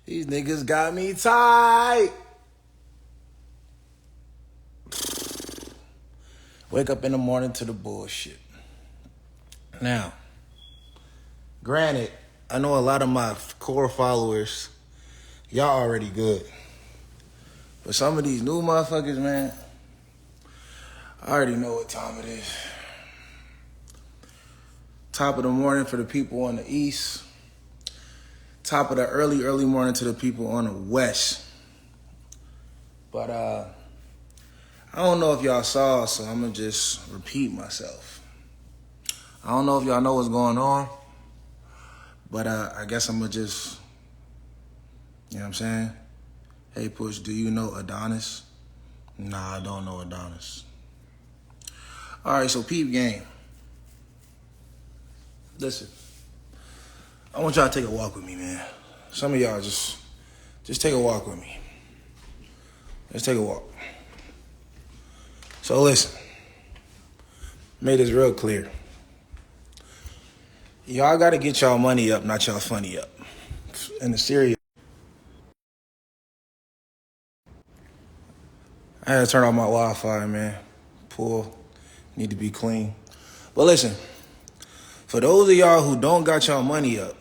These niggas got me tight. Wake up in the morning to the bullshit. Now, granted, I know a lot of my core followers, y'all already good. But some of these new motherfuckers, man, I already know what time it is. Top of the morning for the people on the east. Top of the early morning to the people on the west. But I don't know if y'all saw, so I'm going to just repeat myself. I don't know if y'all know what's going on, but I guess I'm going to just, you know what I'm saying? Hey, Push, do you know Adonis? Nah, I don't know Adonis. All right, so peep game. Listen, I want y'all to take a walk with me, man. Some of y'all just take a walk with me. Let's take a walk. So listen, made this real clear. Y'all got to get y'all money up, not y'all funny up. In the serious. I had to turn off my Wi-Fi, man. Pool need to be clean. But listen, for those of y'all who don't got y'all money up,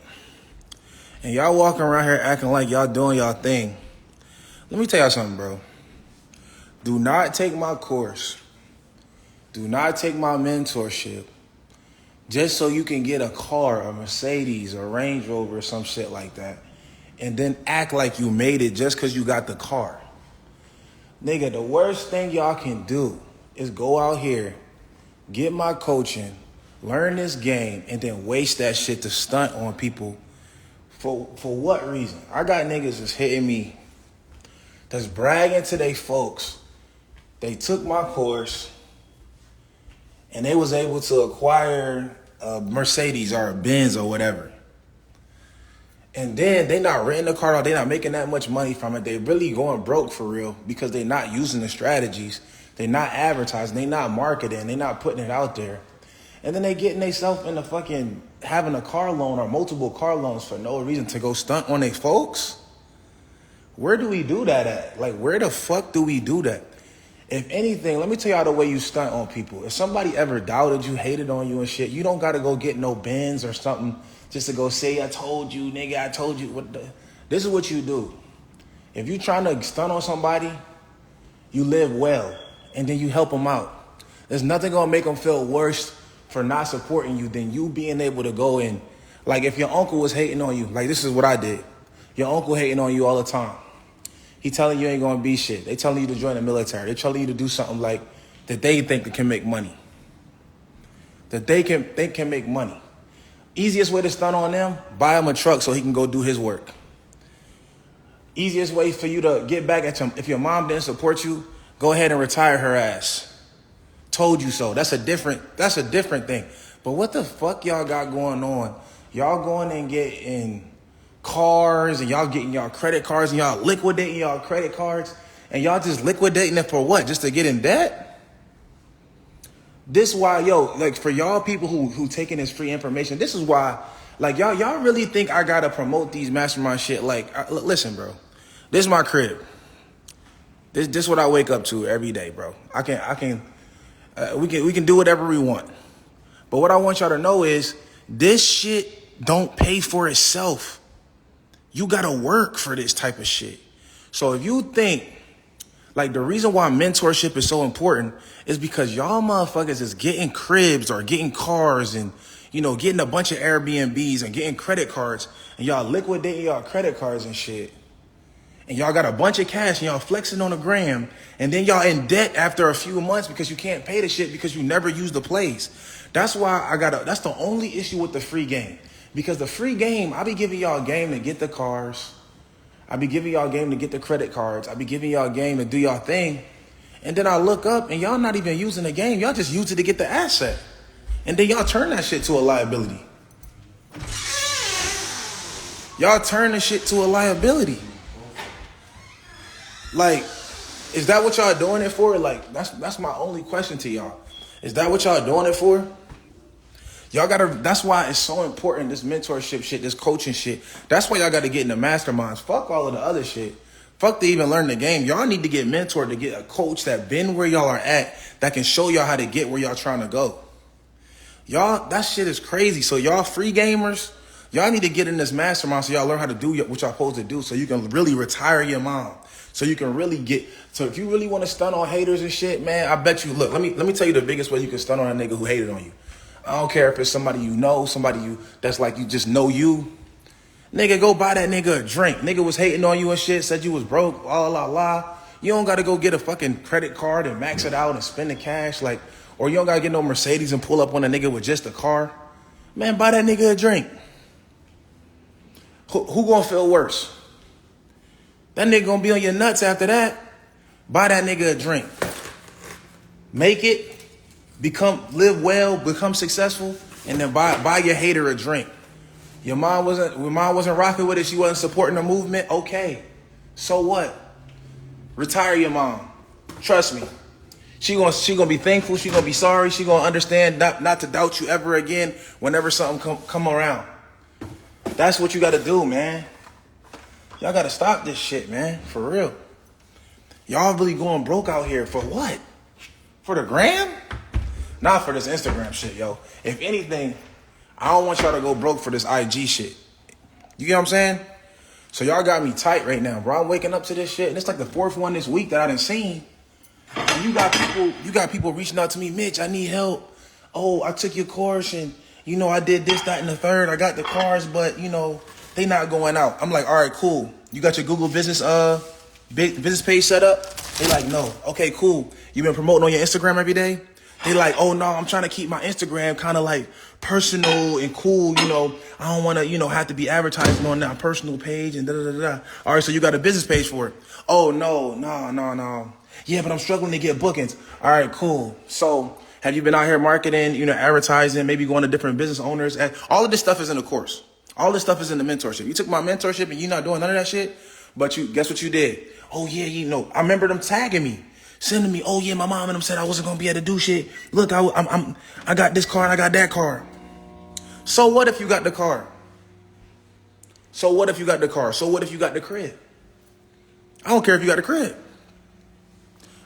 and y'all walking around here acting like y'all doing y'all thing, let me tell y'all something, bro. Do not take my course. Do not take my mentorship just so you can get a car, a Mercedes, a Range Rover, or some shit like that, and then act like you made it just because you got the car. Nigga, the worst thing y'all can do is go out here, get my coaching, learn this game, and then waste that shit to stunt on people. For what reason? I got niggas that's hitting me, that's bragging to they folks. They took my course, and they was able to acquire a Mercedes or a Benz or whatever. And then they not renting the car out. They not making that much money from it. They really going broke for real because they not using the strategies. They not advertising. They not marketing. They not putting it out there. And then they getting themselves into fucking having a car loan or multiple car loans for no reason to go stunt on their folks. Where do we do that at? Like, where the fuck do we do that? If anything, let me tell y'all the way you stunt on people. If somebody ever doubted you, hated on you and shit, you don't got to go get no Benz or something just to go say, I told you, nigga, I told you. This is what you do. If you trying to stunt on somebody, you live well, and then you help them out. There's nothing going to make them feel worse for not supporting you than you being able to go in. Like, if your uncle was hating on you, like this is what I did. Your uncle hating on you all the time. He telling you ain't going to be shit. They telling you to join the military. They telling you to do something like that they think that can make money. That they can make money. Easiest way to stunt on them, buy him a truck so he can go do his work. Easiest way for you to get back at him, if your mom didn't support you, go ahead and retire her ass. Told you so. That's a different thing. But what the fuck y'all got going on? Y'all going and getting cars, and y'all getting y'all credit cards, and y'all liquidating y'all credit cards, and y'all just liquidating it for what? Just to get in debt? This why, like for y'all people who taking this free information, this is why, like y'all really think I gotta promote these mastermind shit. Like, listen, bro, this is my crib. This what I wake up to every day, bro. We can do whatever we want. But what I want y'all to know is this shit don't pay for itself. You gotta work for this type of shit. So if you think, like, the reason why mentorship is so important is because y'all motherfuckers is getting cribs or getting cars and, getting a bunch of Airbnbs and getting credit cards, and y'all liquidating y'all credit cards and shit. And y'all got a bunch of cash and y'all flexing on the gram, and then y'all in debt after a few months because you can't pay the shit because you never use the place. That's why that's the only issue with the free game. Because the free game, I be giving y'all a game to get the cars. I be giving y'all a game to get the credit cards. I be giving y'all a game to do y'all thing. And then I look up and y'all not even using the game. Y'all just use it to get the asset. And then y'all turn that shit to a liability. Y'all turn the shit to a liability. Like, is that what y'all doing it for? Like, that's my only question to y'all. Is that what y'all doing it for? Y'all gotta, that's why it's so important, this mentorship shit, this coaching shit. That's why y'all gotta get in the masterminds. Fuck all of the other shit. Fuck to even learn the game. Y'all need to get mentored, to get a coach that been where y'all are at, that can show y'all how to get where y'all trying to go. Y'all, that shit is crazy. So y'all free gamers, y'all need to get in this mastermind so y'all learn how to do what y'all supposed to do, so you can really retire your mom. So you can really get, so if you really want to stun on haters and shit, man, I bet you, look, let me tell you the biggest way you can stun on a nigga who hated on you. I don't care if it's somebody you know, somebody that's like you just know you. Nigga, go buy that nigga a drink. Nigga was hating on you and shit, said you was broke, la. You don't got to go get a fucking credit card and max it out and spend the cash, like, or you don't got to get no Mercedes and pull up on a nigga with just a car. Man, buy that nigga a drink. Who gonna feel worse? That nigga gonna be on your nuts after that. Buy that nigga a drink. Make it. Live well, become successful, and then buy your hater a drink. Your mom wasn't rocking with it, she wasn't supporting the movement. Okay, so what? Retire your mom. Trust me. She gonna be thankful, she gonna be sorry, she gonna understand not to doubt you ever again whenever something come around. That's what you gotta do, man. Y'all gotta stop this shit, man. For real. Y'all really going broke out here for what? For the gram? Not for this Instagram shit, yo. If anything, I don't want y'all to go broke for this IG shit. You get what I'm saying? So y'all got me tight right now, bro. I'm waking up to this shit, and it's like the fourth one this week that I done seen. And you got people reaching out to me, Mitch, I need help. Oh, I took your course, and I did this, that, and the third. I got the cars, but they not going out. I'm like, all right, cool. You got your Google business business page set up? They like, no. Okay, cool. You been promoting on your Instagram every day? They like, oh no, I'm trying to keep my Instagram kind of like personal and cool, I don't want to, have to be advertising on that personal page and da-da-da-da. All right, so you got a business page for it. Oh, no. Yeah, but I'm struggling to get bookings. All right, cool. So have you been out here marketing, advertising, maybe going to different business owners? All of this stuff is in the course. All this stuff is in the mentorship. You took my mentorship and you're not doing none of that shit, but guess what you did? Oh, yeah, I remember them tagging me. Sending me, oh yeah, my mom and them said I wasn't gonna be able to do shit. Look, I got this car and I got that car. So what if you got the car? So what if you got the car? So what if you got the crib? I don't care if you got the crib.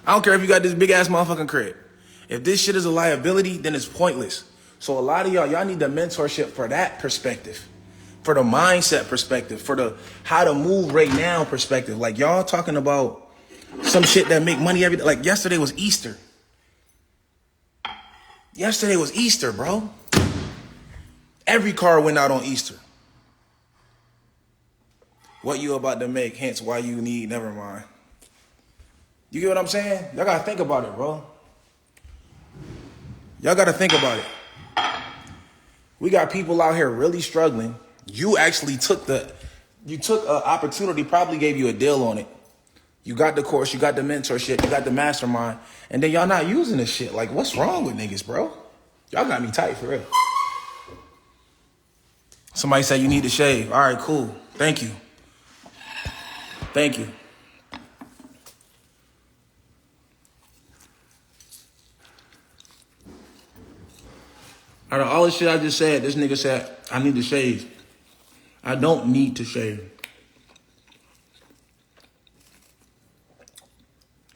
I don't care if you got this big ass motherfucking crib. If this shit is a liability, then it's pointless. So a lot of y'all need the mentorship for that perspective, for the mindset perspective, for the how to move right now perspective. Like y'all talking about some shit that make money every day. Like yesterday was Easter. Yesterday was Easter, bro. Every car went out on Easter. What you about to make, hence why you need, never mind. You get what I'm saying? Y'all gotta think about it, bro. Y'all gotta think about it. We got people out here really struggling. You actually took an opportunity, probably gave you a deal on it. You got the course, you got the mentorship, you got the mastermind, and then y'all not using this shit. Like, what's wrong with niggas, bro? Y'all got me tight, for real. Somebody said you need to shave. All right, cool. Thank you. Thank you. Out of all the shit I just said, this nigga said, I need to shave. I don't need to shave.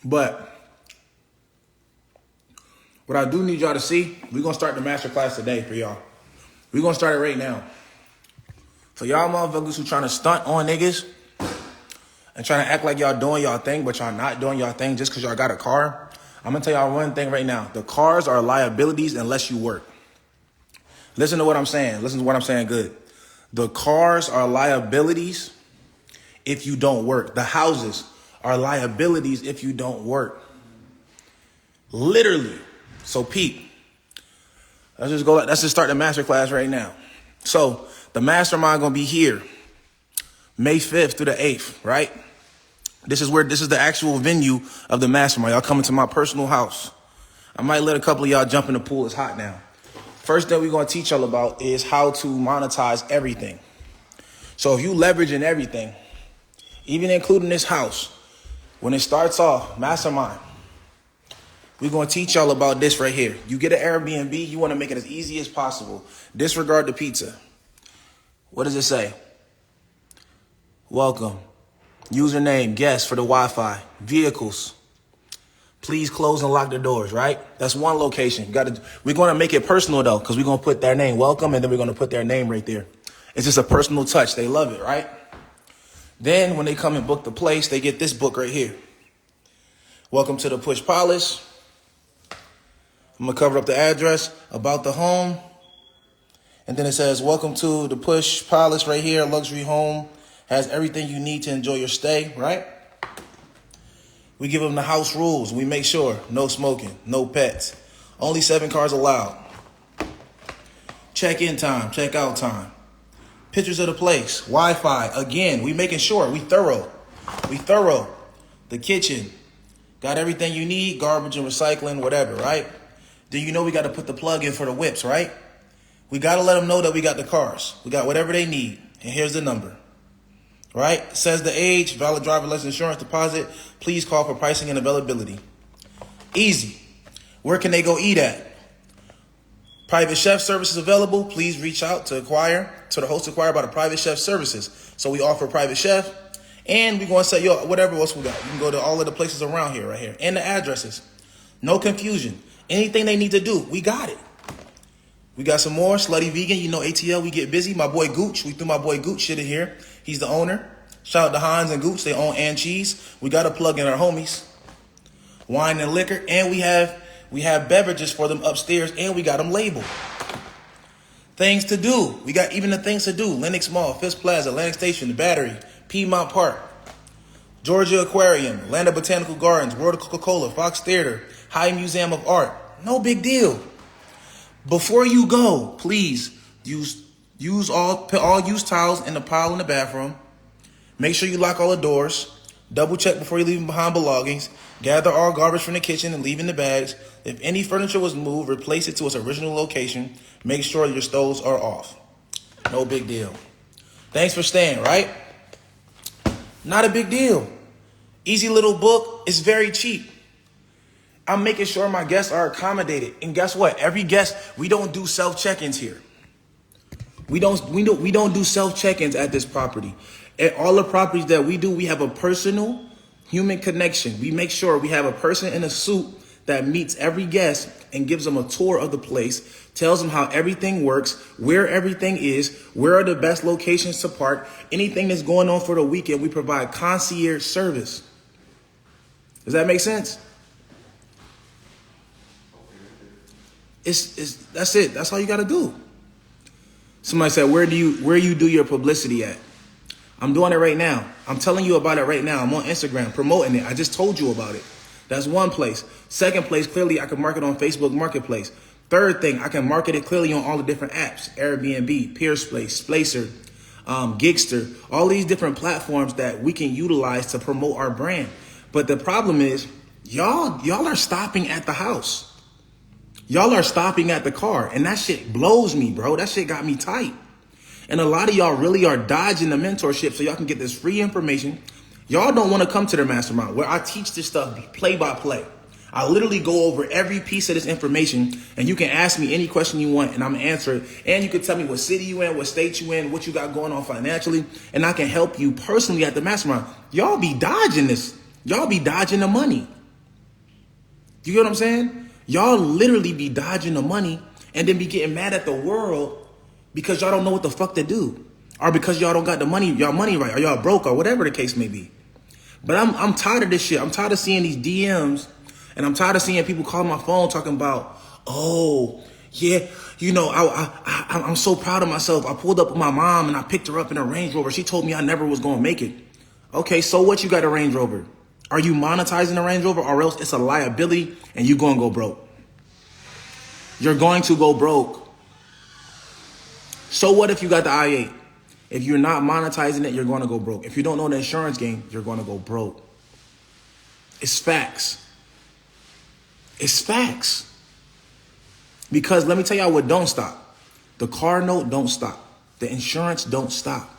But what I do need y'all to see, we're going to start the masterclass today for y'all. We're going to start it right now. For y'all motherfuckers who trying to stunt on niggas and trying to act like y'all doing y'all thing, but y'all not doing y'all thing just because y'all got a car, I'm going to tell y'all one thing right now. The cars are liabilities unless you work. Listen to what I'm saying. Listen to what I'm saying good. The cars are liabilities if you don't work. The houses are liabilities if you don't work. Literally. So peep. Let's just start the masterclass right now. So the mastermind gonna be here May 5th through the 8th, right? This is the actual venue of the mastermind. Y'all coming to my personal house. I might let a couple of y'all jump in the pool. It's hot now. First thing we're gonna teach y'all about is how to monetize everything. So if you leveraging everything, even including this house, when it starts off, mastermind, We're going to teach y'all about this right here. You get an Airbnb, you want to make it as easy as possible. Disregard the pizza. What does it say? Welcome. Username, guest for the Wi-Fi. Vehicles. Please close and lock the doors, right? That's one location. We're going to make it personal, though, because we're going to put their name, welcome, and then we're going to put their name right there. It's just a personal touch. They love it, right? Then when they come and book the place, they get this book right here. Welcome to the Push Palace. I'm going to cover up the address, about the home. And then it says, welcome to the Push Palace right here, luxury home. Has everything you need to enjoy your stay, right? We give them the house rules. We make sure no smoking, no pets. Only 7 cars allowed. Check-in time, check-out time. Pictures of the place, Wi-Fi. Again, we making sure we thorough. We thorough. The kitchen. Got everything you need, garbage and recycling, whatever, right? Then you know we got to put the plug in for the whips, right? We got to let them know that we got the cars. We got whatever they need. And here's the number. Right? Says the age, valid driver license, insurance deposit. Please call for pricing and availability. Easy. Where can they go eat at? Private chef services available. Please reach out to the host acquired by the private chef services. So we offer private chef. And we're going to say, whatever else we got. You can go to all of the places around here, right here. And the addresses. No confusion. Anything they need to do, we got it. We got some more. Slutty Vegan. You know ATL, we get busy. My boy Gooch. We threw my boy Gooch shit in here. He's the owner. Shout out to Hans and Gooch. They own and cheese. We got to plug in our homies. Wine and liquor. And we have beverages for them upstairs. And we got them labeled. Things to do. We got even the things to do. Lenox Mall, Fisk Plaza, Atlantic Station, The Battery, Piedmont Park, Georgia Aquarium, Atlanta Botanical Gardens, World of Coca-Cola, Fox Theater, High Museum of Art. No big deal. Before you go, please put all used towels in the pile in the bathroom. Make sure you lock all the doors. Double check before you leave behind belongings. Gather all garbage from the kitchen and leave in the bags. If any furniture was moved, replace it to its original location. Make sure your stoves are off. No big deal. Thanks for staying, right? Not a big deal. Easy little book. It's very cheap. I'm making sure my guests are accommodated. And guess what? Every guest, we don't do self-check-ins here. We don't do self-check-ins at this property. At all the properties that we do, we have a personal human connection. We make sure we have a person in a suit that meets every guest and gives them a tour of the place, tells them how everything works, where everything is, where are the best locations to park, anything that's going on for the weekend. We provide concierge service. Does that make sense? That's it. That's all you got to do. Somebody said, where you do your publicity at? I'm doing it right now. I'm telling you about it right now. I'm on Instagram promoting it. I just told you about it. That's one place. Second place, clearly I can market on Facebook Marketplace. Third thing, I can market it clearly on all the different apps. Airbnb, Peerspace, Splacer, Gigster, all these different platforms that we can utilize to promote our brand. But the problem is, y'all are stopping at the house. Y'all are stopping at the car. And that shit blows me, bro. That shit got me tight. And a lot of y'all really are dodging the mentorship so y'all can get this free information. Y'all don't want to come to the mastermind where I teach this stuff play by play. I literally go over every piece of this information, and you can ask me any question you want and I'm going to answer it. And you can tell me what city you in, what state you in, what you got going on financially, and I can help you personally at the mastermind. Y'all be dodging this. Y'all be dodging the money. You get what I'm saying? Y'all literally be dodging the money and then be getting mad at the world because y'all don't know what the fuck to do, or because y'all don't got the money, y'all money right, or y'all broke, or whatever the case may be. But I'm tired of this shit. I'm tired of seeing these DMs, and I'm tired of seeing people call my phone talking about, oh yeah, you know, I'm so proud of myself. I pulled up with my mom and I picked her up in a Range Rover. She told me I never was gonna make it. Okay, so what? You got a Range Rover? Are you monetizing a Range Rover, or else it's a liability and you gonna go broke? You're going to go broke. So what if you got the I-8? If you're not monetizing it, you're going to go broke. If you don't know the insurance game, you're going to go broke. It's facts. It's facts. Because let me tell y'all what don't stop. The car note don't stop. The insurance don't stop.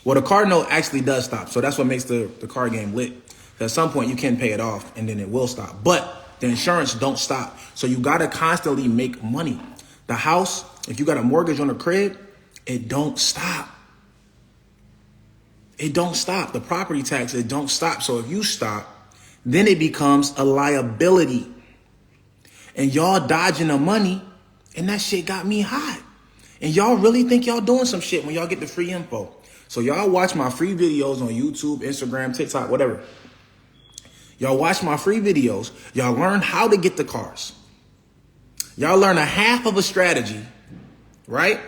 Well, the car note actually does stop. So that's what makes the car game lit. At some point, you can pay it off and then it will stop. But the insurance don't stop. So you got to constantly make money. The house, if you got a mortgage on the crib, it don't stop. It don't stop. The property tax, it don't stop. So if you stop, then it becomes a liability. And y'all dodging the money, and that shit got me hot. And y'all really think y'all doing some shit when y'all get the free info. So y'all watch my free videos on YouTube, Instagram, TikTok, whatever. Y'all watch my free videos. Y'all learn how to get the cars. Y'all learn a half of a strategy, right?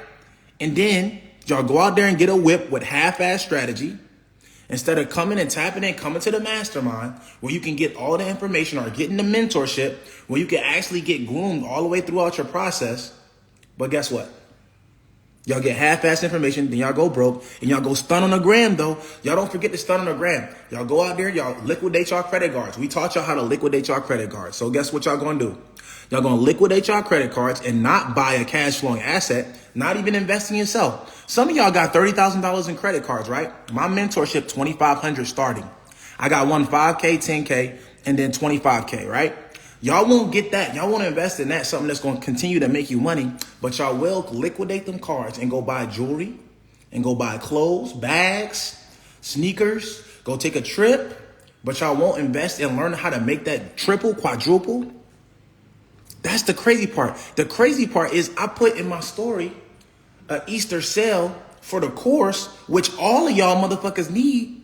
And then y'all go out there and get a whip with half-ass strategy instead of coming and tapping in, coming to the mastermind where you can get all the information, or getting the mentorship where you can actually get groomed all the way throughout your process. But guess what? Y'all get half-ass information, then y'all go broke, and y'all go stun on the gram, though. Y'all don't forget to stun on the gram. Y'all go out there, y'all liquidate y'all credit cards. We taught y'all how to liquidate y'all credit cards. So guess what y'all gonna do? Y'all gonna liquidate y'all credit cards and not buy a cash flowing asset, not even invest in yourself. Some of y'all got $30,000 in credit cards, right? My mentorship, $2,500 starting. I got one 5K, 10K, and then 25K, right? Y'all won't get that. Y'all won't invest in that, something that's going to continue to make you money, but y'all will liquidate them cards and go buy jewelry and go buy clothes, bags, sneakers, go take a trip, but y'all won't invest and learn how to make that triple, quadruple. That's the crazy part. The crazy part is I put in my story an Easter sale for the course, which all of y'all motherfuckers need,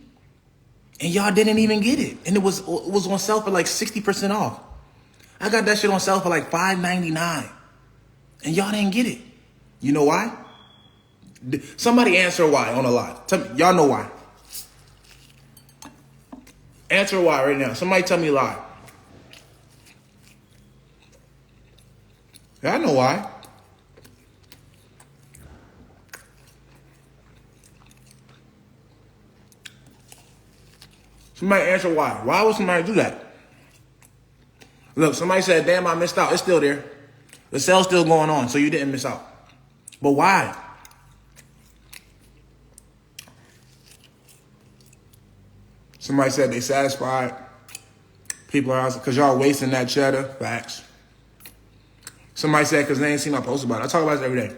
and y'all didn't even get it. And it was on sale for like 60% off. I got that shit on sale for like $5.99, and y'all didn't get it. You know why? Somebody answer why on a live. Tell me, y'all know why. Answer why right now. Somebody tell me lie. I know why. Somebody answer why. Why would somebody do that? Look, somebody said, damn, I missed out. It's still there. The sale's still going on, so you didn't miss out. But why? Somebody said they satisfied. People are because y'all wasting that cheddar. Facts. Somebody said because they ain't seen my post about it. I talk about this every day.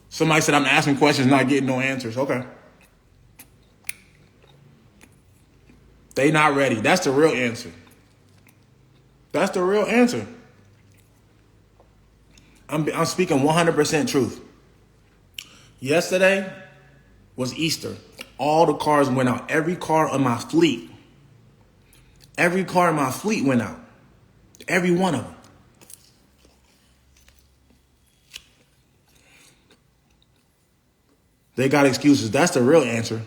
Somebody said I'm asking questions, not getting no answers. Okay. They not ready. That's the real answer. That's the real answer. I'm speaking 100% truth. Yesterday was Easter. All the cars went out. Every car in my fleet. Every car in my fleet went out. Every one of them. They got excuses. That's the real answer.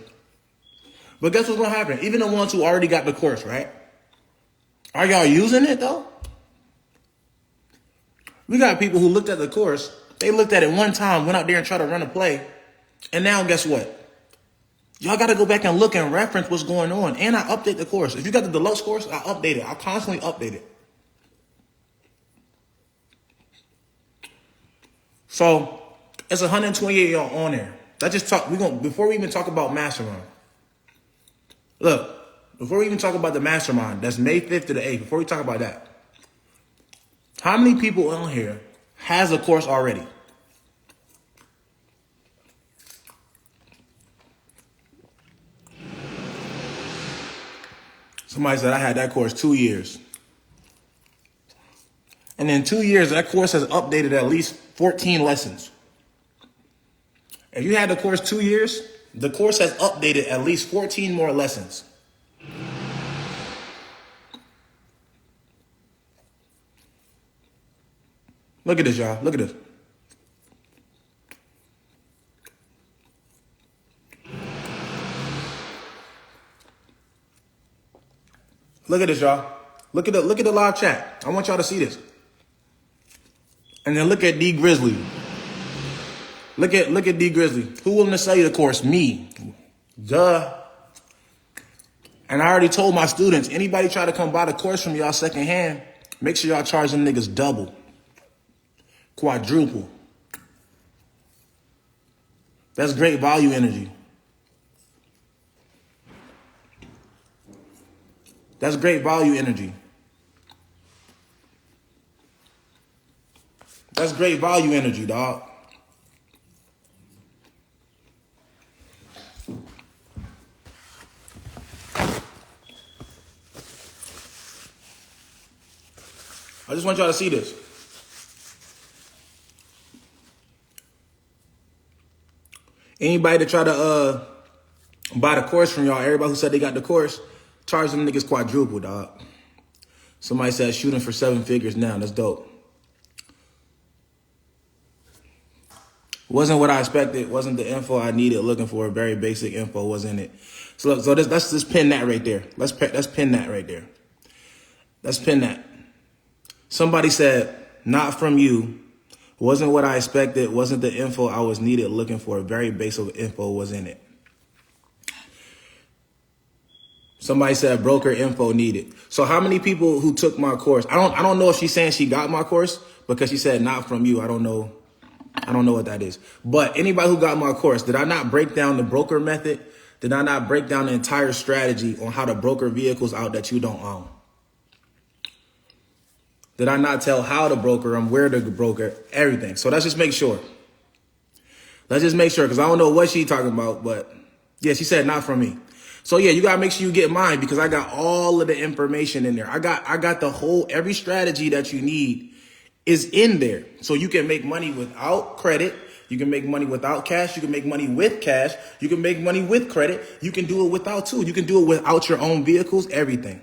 But guess what's going to happen? Even the ones who already got the course, right? Are y'all using it, though? We got people who looked at the course. They looked at it one time, went out there and tried to run a play. And now guess what? Y'all got to go back and look and reference what's going on. And I update the course. If you got the deluxe course, I update it. I constantly update it. So it's 128 y'all on there. Let's just talk. Before we even talk about Mastermind. Look, before we even talk about the Mastermind, that's May 5th to the 8th. Before we talk about that, how many people on here has a course already? Somebody said I had that course 2 years. And in 2 years, that course has updated at least 14 lessons. If you had the course 2 years, the course has updated at least 14 more lessons. Look at this, y'all. Look at this. Look at this, y'all. Look at the live chat. I want y'all to see this. And then look at D Grizzly. Look at D Grizzly. Who willing to sell you the course? Me. Duh. And I already told my students, anybody try to come buy the course from y'all secondhand, make sure y'all charge them niggas double. Quadruple. That's great value energy. That's great value energy. That's great value energy, dog. I just want y'all to see this. Anybody that try to buy the course from y'all, everybody who said they got the course, charge them niggas quadruple, dog. Somebody said shooting for 7 figures now. That's dope. Wasn't what I expected. Wasn't the info I needed, looking for. Very basic info was in it. So let's just pin that right there. Let's pin that right there. Let's pin that. Somebody said, not from you. Wasn't what I expected. Wasn't the info I was needed, looking for. Very basic info was in it. Somebody said broker info needed. So how many people who took my course? I don't know if she's saying she got my course because she said not from you. I don't know what that is. But anybody who got my course, did I not break down the broker method? Did I not break down the entire strategy on how to broker vehicles out that you don't own? Did I not tell how to broker them, where to broker, everything? So let's just make sure. Let's just make sure, because I don't know what she's talking about, but yeah, she said not from me. So yeah, you gotta make sure you get mine because I got all of the information in there. I got the whole, every strategy that you need is in there. So you can make money without credit. You can make money without cash. You can make money with cash. You can make money with credit. You can do it without too. You can do it without your own vehicles, everything.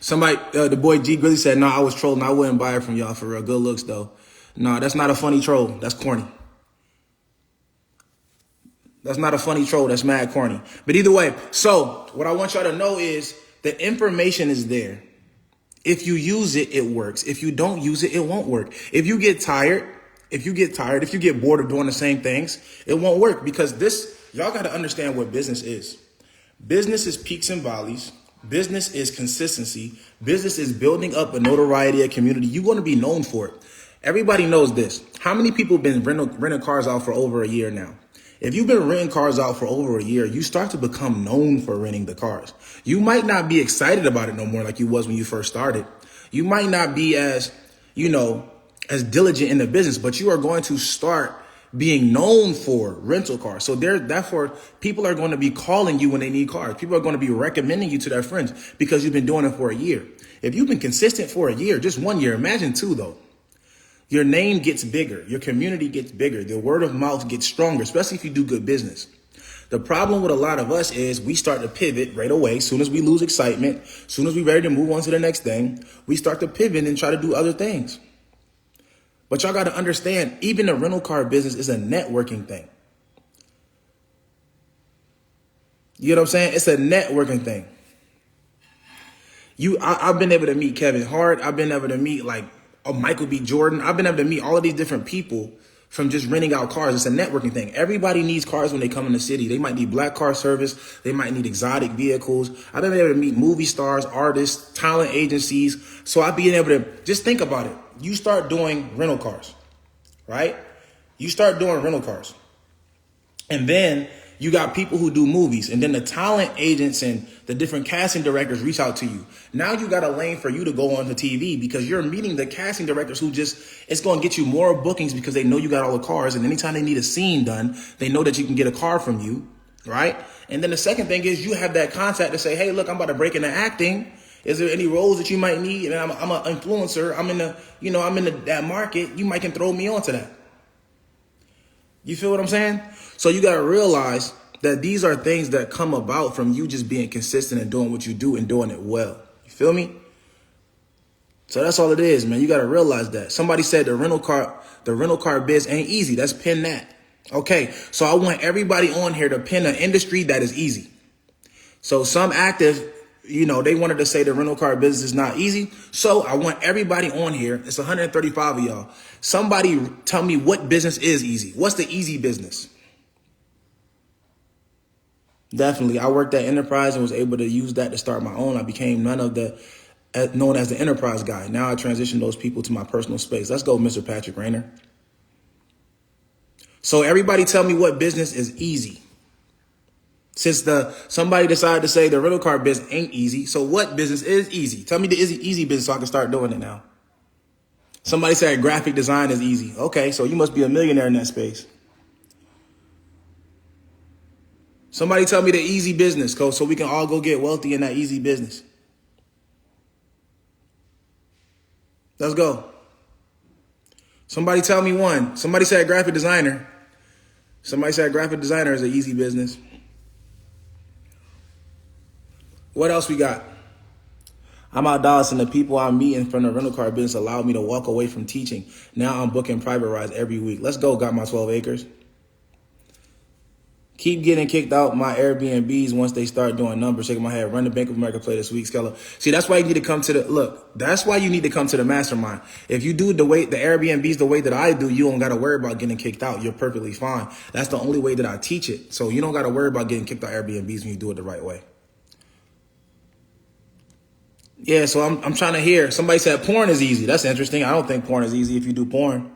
Somebody, the boy G Grizzly said, no, I was trolling. I wouldn't buy it from y'all for real. Good looks though. No, that's not a funny troll. That's corny. That's not a funny troll. That's mad corny. But either way, so what I want y'all to know is the information is there. If you use it, it works. If you don't use it, it won't work. If you get tired, if you get bored of doing the same things, it won't work because y'all got to understand what business is. Business is peaks and valleys. Business is consistency. Business is building up a notoriety, a community. You're going to be known for it. Everybody knows this. How many people have been renting cars out for over a year now? If you've been renting cars out for over a year, you start to become known for renting the cars. You might not be excited about it no more like you was when you first started. You might not be as diligent in the business, but you are going to start being known for rental cars. So therefore, people are going to be calling you when they need cars. People are going to be recommending you to their friends because you've been doing it for a year. If you've been consistent for a year, just 1 year, imagine 2 though. Your name gets bigger. Your community gets bigger. The word of mouth gets stronger, especially if you do good business. The problem with a lot of us is we start to pivot right away. As soon as we lose excitement, as soon as we're ready to move on to the next thing, we start to pivot and try to do other things. But y'all got to understand, even the rental car business is a networking thing. You know what I'm saying? It's a networking thing. I've been able to meet Kevin Hart. I've been able to meet Michael B. Jordan. I've been able to meet all of these different people from just renting out cars. It's a networking thing. Everybody needs cars when they come in the city. They might need black car service. They might need exotic vehicles. I've been able to meet movie stars, artists, talent agencies. So I've been able to just think about it. You start doing rental cars, right? You start doing rental cars. And then you got people who do movies, and then the talent agents and the different casting directors reach out to you. Now you got a lane for you to go on to TV because you're meeting the casting directors who it's going to get you more bookings because they know you got all the cars. And anytime they need a scene done, they know that you can get a car from you, right? And then the second thing is you have that contact to say, hey, look, I'm about to break into acting. Is there any roles that you might need? And I'm an influencer. I'm in that market. You might can throw me onto that. You feel what I'm saying? So you got to realize that these are things that come about from you just being consistent and doing what you do and doing it well. You feel me? So that's all it is, man. You got to realize that. Somebody said the rental car biz ain't easy. Let's pin that. Okay. So I want everybody on here to pin an industry that is easy. So some active, they wanted to say the rental car business is not easy. So I want everybody on here. It's 135 of y'all. Somebody tell me what business is easy. What's the easy business? Definitely. I worked at Enterprise and was able to use that to start my own. I became known as the Enterprise guy. Now I transition those people to my personal space. Let's go, Mr. Patrick Rayner. So everybody tell me what business is easy. Since somebody decided to say the rental car business ain't easy, so what business is easy? Tell me the easy business so I can start doing it now. Somebody said graphic design is easy. Okay, so you must be a millionaire in that space. Somebody tell me the easy business, coach, so we can all go get wealthy in that easy business. Let's go. Somebody tell me one. Somebody said graphic designer. Somebody said graphic designer is an easy business. What else we got? I'm out Dallas and the people I'm meeting from the rental car business allowed me to walk away from teaching. Now I'm booking private rides every week. Let's go. Got my 12 acres. Keep getting kicked out my Airbnbs once they start doing numbers. Shaking my head. Run the Bank of America play this week. Skeller. See, that's why you need to come to that's why you need to come to the mastermind. If you do the Airbnbs the way that I do, you don't got to worry about getting kicked out. You're perfectly fine. That's the only way that I teach it. So you don't got to worry about getting kicked out Airbnbs when you do it the right way. Yeah, so I'm trying to hear. Somebody said porn is easy. That's interesting. I don't think porn is easy if you do porn.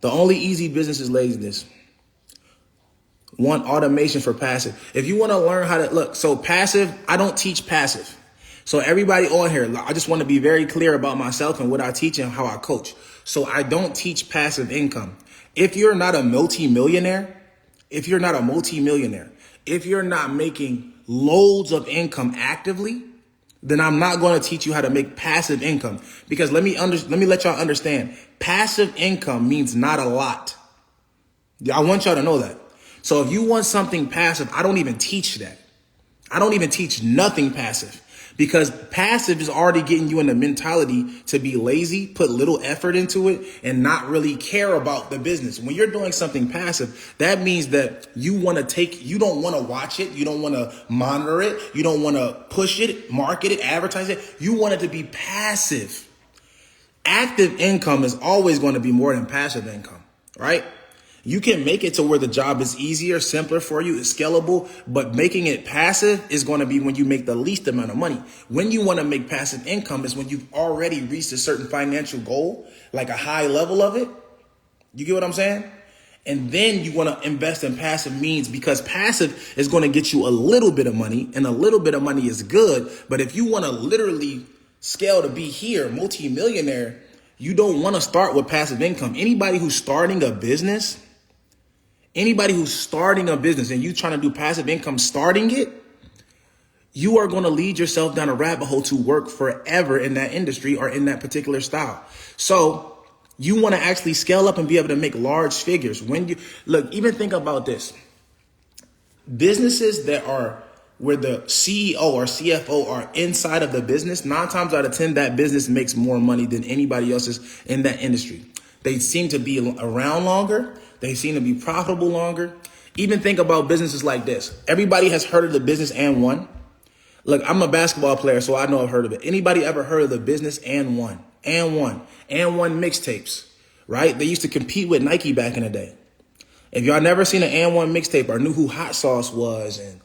The only easy business is laziness. Want automation for passive. If you want to learn how to so passive, I don't teach passive. So everybody on here, I just want to be very clear about myself and what I teach and how I coach. So I don't teach passive income. If you're not a multimillionaire, if you're not making loads of income actively, then I'm not going to teach you how to make passive income. Because let me let y'all understand, passive income means not a lot. I want y'all to know that. So if you want something passive, I don't even teach that. I don't even teach nothing passive, because passive is already getting you in the mentality to be lazy, put little effort into it, and not really care about the business. When you're doing something passive, that means that you don't want to watch it. You don't want to monitor it. You don't want to push it, market it, advertise it. You want it to be passive. Active income is always going to be more than passive income, right? You can make it to where the job is easier, simpler for you, it's scalable, but making it passive is going to be when you make the least amount of money. When you want to make passive income is when you've already reached a certain financial goal, like a high level of it. You get what I'm saying? And then you want to invest in passive means, because passive is going to get you a little bit of money, and a little bit of money is good. But if you want to literally scale to be here, multi-millionaire, you don't want to start with passive income. Anybody who's starting a business and you trying to do passive income starting it, you are going to lead yourself down a rabbit hole to work forever in that industry or in that particular style. So you want to actually scale up and be able to make large figures. Even think about this. Businesses that are where the CEO or CFO are inside of the business, 9 times out of 10, that business makes more money than anybody else's in that industry. They seem to be around longer. They seem to be profitable longer. Even think about businesses like this. Everybody has heard of the business and one. Look, I'm a basketball player, so I know I've heard of it. Anybody ever heard of the business and one? And one mixtapes, right? They used to compete with Nike back in the day. If y'all never seen an and one mixtape or knew who Hot Sauce was and,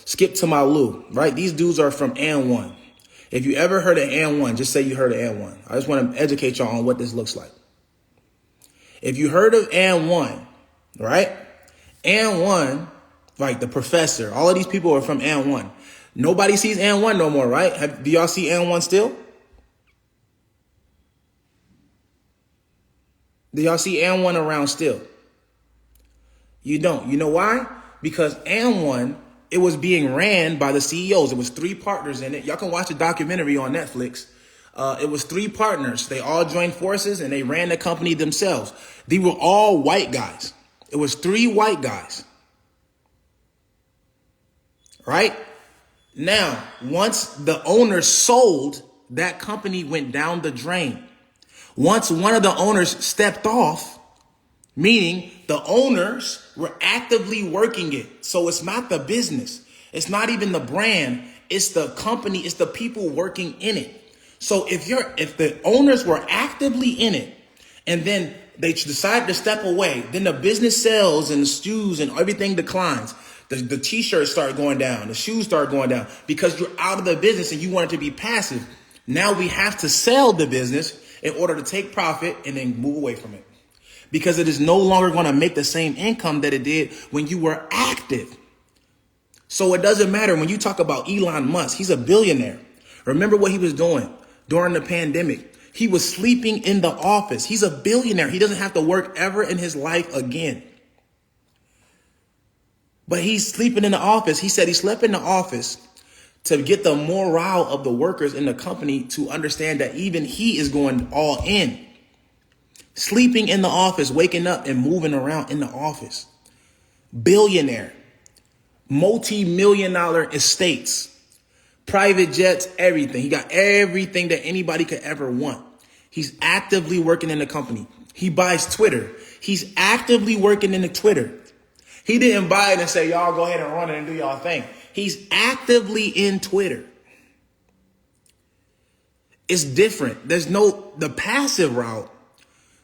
Skip to My Lou, right? These dudes are from and one. If you ever heard of and one, just say you heard of and one. I just want to educate y'all on what this looks like. If you heard of and one, right? And one, like the professor, all of these people are from and one. Nobody sees and one no more, right? Do y'all see and one still? Do y'all see and one around still? You don't. You know why? Because and one, it was being ran by the CEOs. It was 3 partners in it. Y'all can watch the documentary on Netflix. It was 3 partners. They all joined forces and they ran the company themselves. They were all white guys. It was 3 white guys. Right? Now, once the owners sold, that company went down the drain. Once one of the owners stepped off, meaning the owners were actively working it. So it's not the business. It's not even the brand. It's the company. It's the people working in it. So if the owners were actively in it and then they decide to step away, then the business sells and the shoes and everything declines. The t-shirts start going down. The shoes start going down because you're out of the business and you want it to be passive. Now we have to sell the business in order to take profit and then move away from it, because it is no longer going to make the same income that it did when you were active. So it doesn't matter when you talk about Elon Musk, he's a billionaire. Remember what he was doing during the pandemic. He was sleeping in the office. He's a billionaire. He doesn't have to work ever in his life again. But he's sleeping in the office. He said he slept in the office to get the morale of the workers in the company to understand that even he is going all in. Sleeping in the office, waking up and moving around in the office. Billionaire. Multi-million-dollar estates. Private jets, everything. He got everything that anybody could ever want. He's actively working in the company. He buys Twitter. He's actively working in the Twitter. He didn't buy it and say, y'all go ahead and run it and do y'all thing. He's actively in Twitter. It's different. There's the passive route.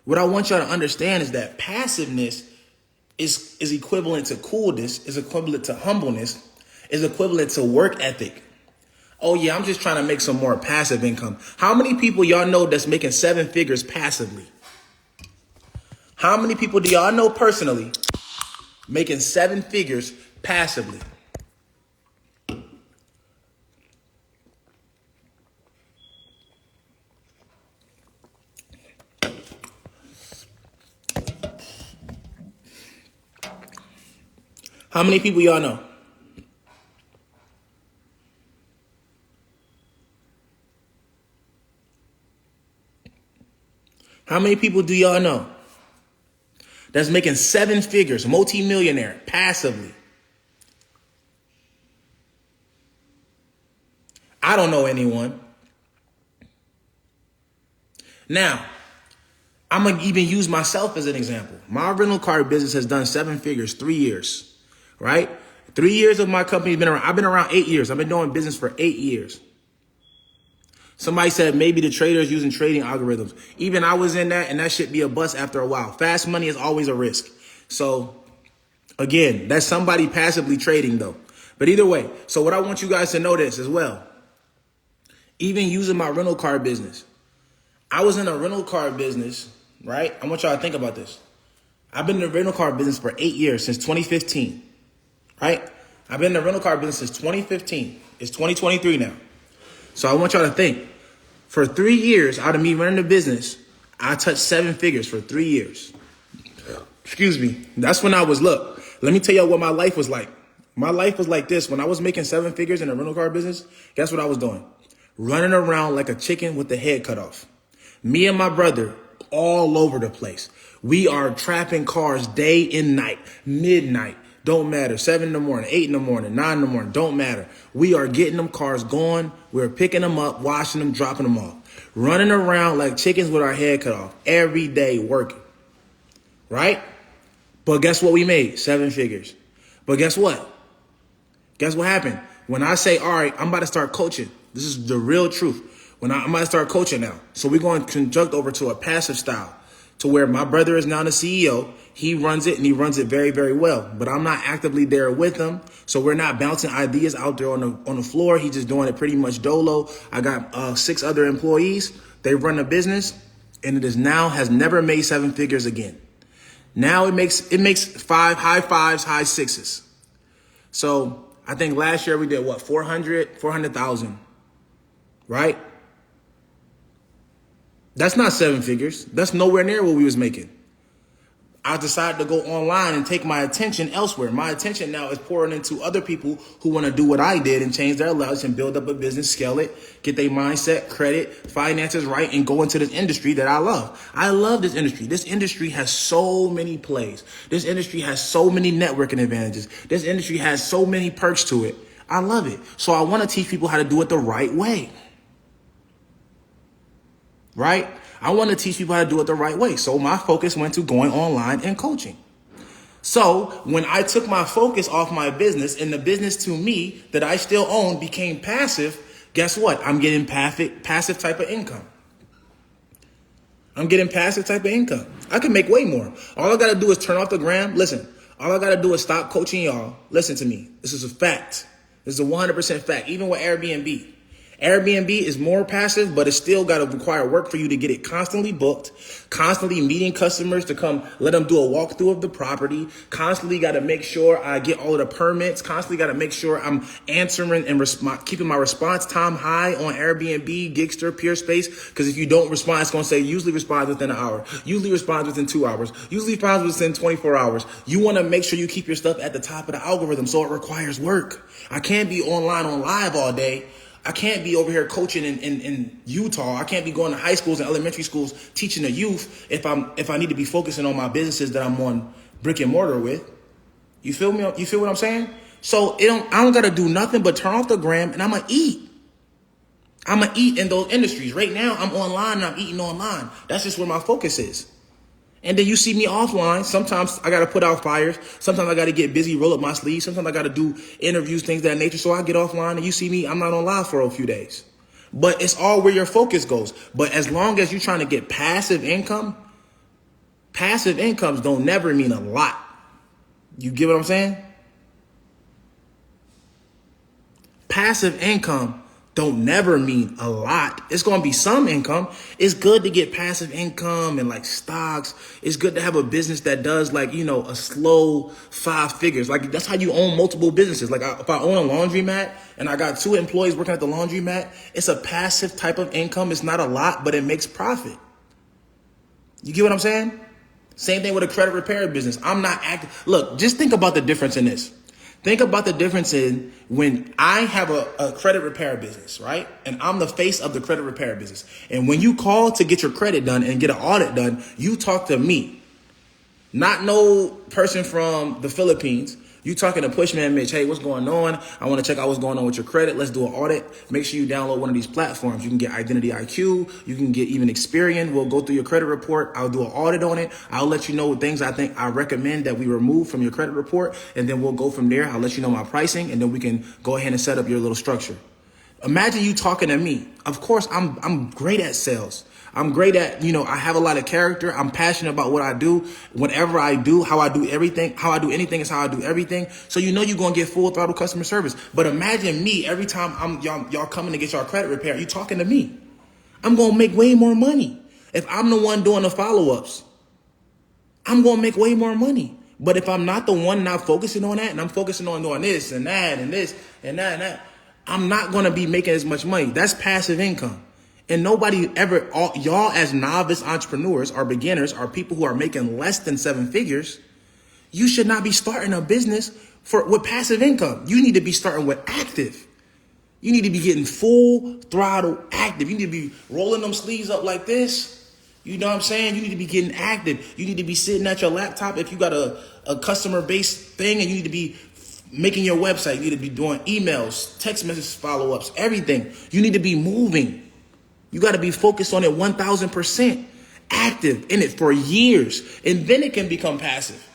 What I want y'all to understand is that passiveness is equivalent to coolness, is equivalent to humbleness, is equivalent to work ethic. Oh yeah, I'm just trying to make some more passive income. How many people y'all know that's making 7 figures passively? How many people do y'all know personally making 7 figures passively? How many people y'all know? How many people do y'all know that's making 7 figures, multi-millionaire, passively? I don't know anyone. Now, I'm going to even use myself as an example. My rental car business has done 7 figures, 3 years, right? 3 years of my company has been around. I've been around 8 years. I've been doing business for 8 years. Somebody said maybe the traders using trading algorithms. Even I was in that, and that should be a bust after a while. Fast money is always a risk. So again, that's somebody passively trading though. But either way, so what I want you guys to know this as well. Even using my rental car business. I was in a rental car business, right? I want y'all to think about this. I've been in the rental car business for 8 years, since 2015, right? I've been in the rental car business since 2015. It's 2023 now. So I want y'all to think. For 3 years out of me running the business, I touched 7 figures for 3 years. Excuse me. That's when look, let me tell y'all what my life was like. My life was like this. When I was making 7 figures in the rental car business, guess what I was doing? Running around like a chicken with the head cut off. Me and my brother all over the place. We are trapping cars day and night, midnight. Don't matter. 7 in the morning, 8 in the morning, 9 in the morning. Don't matter. We are getting them cars going. We're picking them up, washing them, dropping them off. Running around like chickens with our head cut off. Every day working. Right? But guess what we made? 7 figures. But guess what? Guess what happened? When I say, all right, I'm about to start coaching. This is the real truth. I'm about to start coaching now. So we're going to conjunct over to a passive style. To where my brother is now the CEO. He runs it and he runs it very, very well. But I'm not actively there with him. So we're not bouncing ideas out there on the floor. He's just doing it pretty much dolo. I got 6 other employees. They run the business and it is now has never made 7 figures again. Now it makes high 5s, high 6s. So I think last year we did what? 400,000, right? That's not 7 figures. That's nowhere near what we was making. I decided to go online and take my attention elsewhere. My attention now is pouring into other people who want to do what I did and change their lives and build up a business, scale it, get their mindset, credit, finances right, and go into this industry that I love. I love this industry. This industry has so many plays. This industry has so many networking advantages. This industry has so many perks to it. I love it. So I want to teach people how to do it the right way. Right? I want to teach people how to do it the right way. So my focus went to going online and coaching. So when I took my focus off my business and the business to me that I still own became passive, guess what? I'm getting passive type of income. I'm getting passive type of income. I can make way more. All I got to do is turn off the gram. Listen, all I got to do is stop coaching y'all. Listen to me. This is a fact. This is a 100% fact. Even with Airbnb. Airbnb is more passive, but it's still got to require work for you to get it constantly booked, constantly meeting customers to come let them do a walkthrough of the property, constantly got to make sure I get all of the permits, constantly got to make sure I'm answering and keeping my response time high on Airbnb, Gigster, PeerSpace, because if you don't respond, it's going to say usually responds within an hour, usually responds within 2 hours, usually responds within 24 hours. You want to make sure you keep your stuff at the top of the algorithm, so it requires work. I can't be online on live all day. I can't be over here coaching in Utah. I can't be going to high schools and elementary schools teaching the youth if I need to be focusing on my businesses that I'm on brick and mortar with. You feel me? You feel what I'm saying? So I don't got to do nothing but turn off the gram and I'm going to eat. I'm going to eat in those industries. Right now, I'm online and I'm eating online. That's just where my focus is. And then you see me offline. Sometimes I got to put out fires. Sometimes I got to get busy, roll up my sleeves. Sometimes I got to do interviews, things of that nature. So I get offline and you see me, I'm not on live for a few days. But it's all where your focus goes. But as long as you're trying to get passive incomes don't never mean a lot. You get what I'm saying? Passive income don't never mean a lot. It's going to be some income. It's good to get passive income and like stocks. It's good to have a business that does like, a slow 5 figures. Like that's how you own multiple businesses. Like if I own a laundromat and I got 2 employees working at the laundromat, it's a passive type of income. It's not a lot, but it makes profit. You get what I'm saying? Same thing with a credit repair business. I'm not active. Look, just think about the difference in this. Think about the difference in when I have a credit repair business, right? And I'm the face of the credit repair business. And when you call to get your credit done and get an audit done, you talk to me, not no person from the Philippines. You talking to Pushmanmitch, hey, what's going on? I want to check out what's going on with your credit. Let's do an audit. Make sure you download one of these platforms. You can get Identity IQ. You can get even Experian. We'll go through your credit report. I'll do an audit on it. I'll let you know what things I recommend that we remove from your credit report. And then we'll go from there. I'll let you know my pricing. And then we can go ahead and set up your little structure. Imagine you talking to me. Of course, I'm great at sales. I'm great at, I have a lot of character. I'm passionate about what I do. Whatever I do, how I do everything, how I do anything is how I do everything. So you're going to get full throttle customer service. But imagine me every time y'all coming to get y'all credit repair, you talking to me. I'm going to make way more money. If I'm the one doing the follow-ups, I'm going to make way more money. But if I'm not the one not focusing on that and I'm focusing on doing this and that and this and that and that, I'm not going to be making as much money. That's passive income. And nobody ever, y'all as novice entrepreneurs or beginners or people who are making less than 7 figures, you should not be starting a business with passive income. You need to be starting with active. You need to be getting full throttle active. You need to be rolling them sleeves up like this. You know what I'm saying? You need to be getting active. You need to be sitting at your laptop if you got a customer-based thing and you need to be making your website. You need to be doing emails, text message follow-ups, everything. You need to be moving. You got to be focused on it 1,000%, active in it for years, and then it can become passive.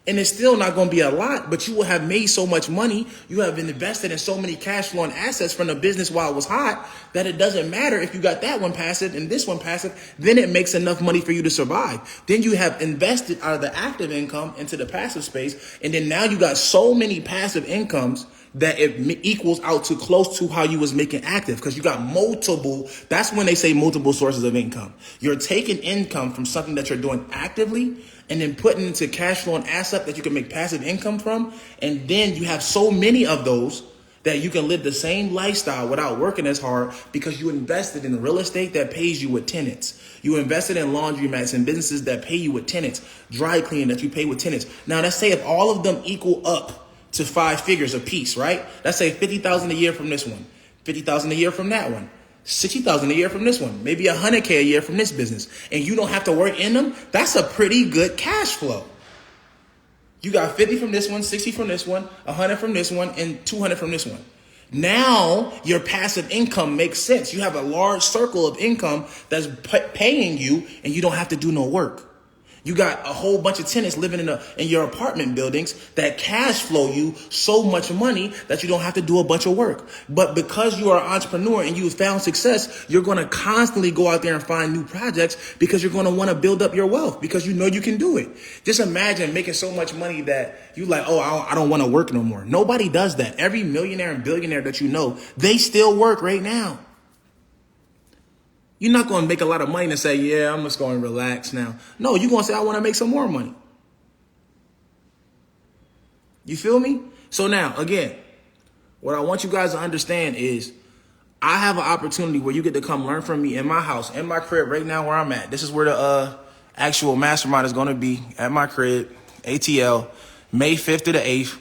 And it's still not going to be a lot, but you will have made so much money. You have been invested in so many cash flowing assets from the business while it was hot that it doesn't matter if you got that one passive and this one passive, then it makes enough money for you to survive. Then you have invested out of the active income into the passive space. And then now you got so many passive incomes that it equals out to close to how you was making active because you got multiple. That's when they say multiple sources of income. You're taking income from something that you're doing actively and then putting into cash flow and asset that you can make passive income from. And then you have so many of those that you can live the same lifestyle without working as hard because you invested in real estate that pays you with tenants. You invested in laundromats and businesses that pay you with tenants, dry cleaning that you pay with tenants. Now let's say if all of them equal up to 5 figures a piece, right? Let's say 50,000 a year from this one, 50,000 a year from that one, 60,000 a year from this one, maybe 100K a year from this business, and you don't have to work in them. That's a pretty good cash flow. You got 50 from this one, 60 from this one, 100 from this one, and 200 from this one. Now your passive income makes sense. You have a large circle of income that's paying you, and you don't have to do no work. You got a whole bunch of tenants living in your apartment buildings that cash flow you so much money that you don't have to do a bunch of work. But because you are an entrepreneur and you've found success, you're going to constantly go out there and find new projects because you're going to want to build up your wealth because you know you can do it. Just imagine making so much money that you like, oh, I don't want to work no more. Nobody does that. Every millionaire and billionaire that you know, they still work right now. You're not going to make a lot of money and say, yeah, I'm just going to relax now. No, you're going to say, I want to make some more money. You feel me? So now, again, what I want you guys to understand is I have an opportunity where you get to come learn from me in my house, in my crib right now where I'm at. This is where the actual mastermind is going to be, at my crib, ATL, May 5th to the 8th.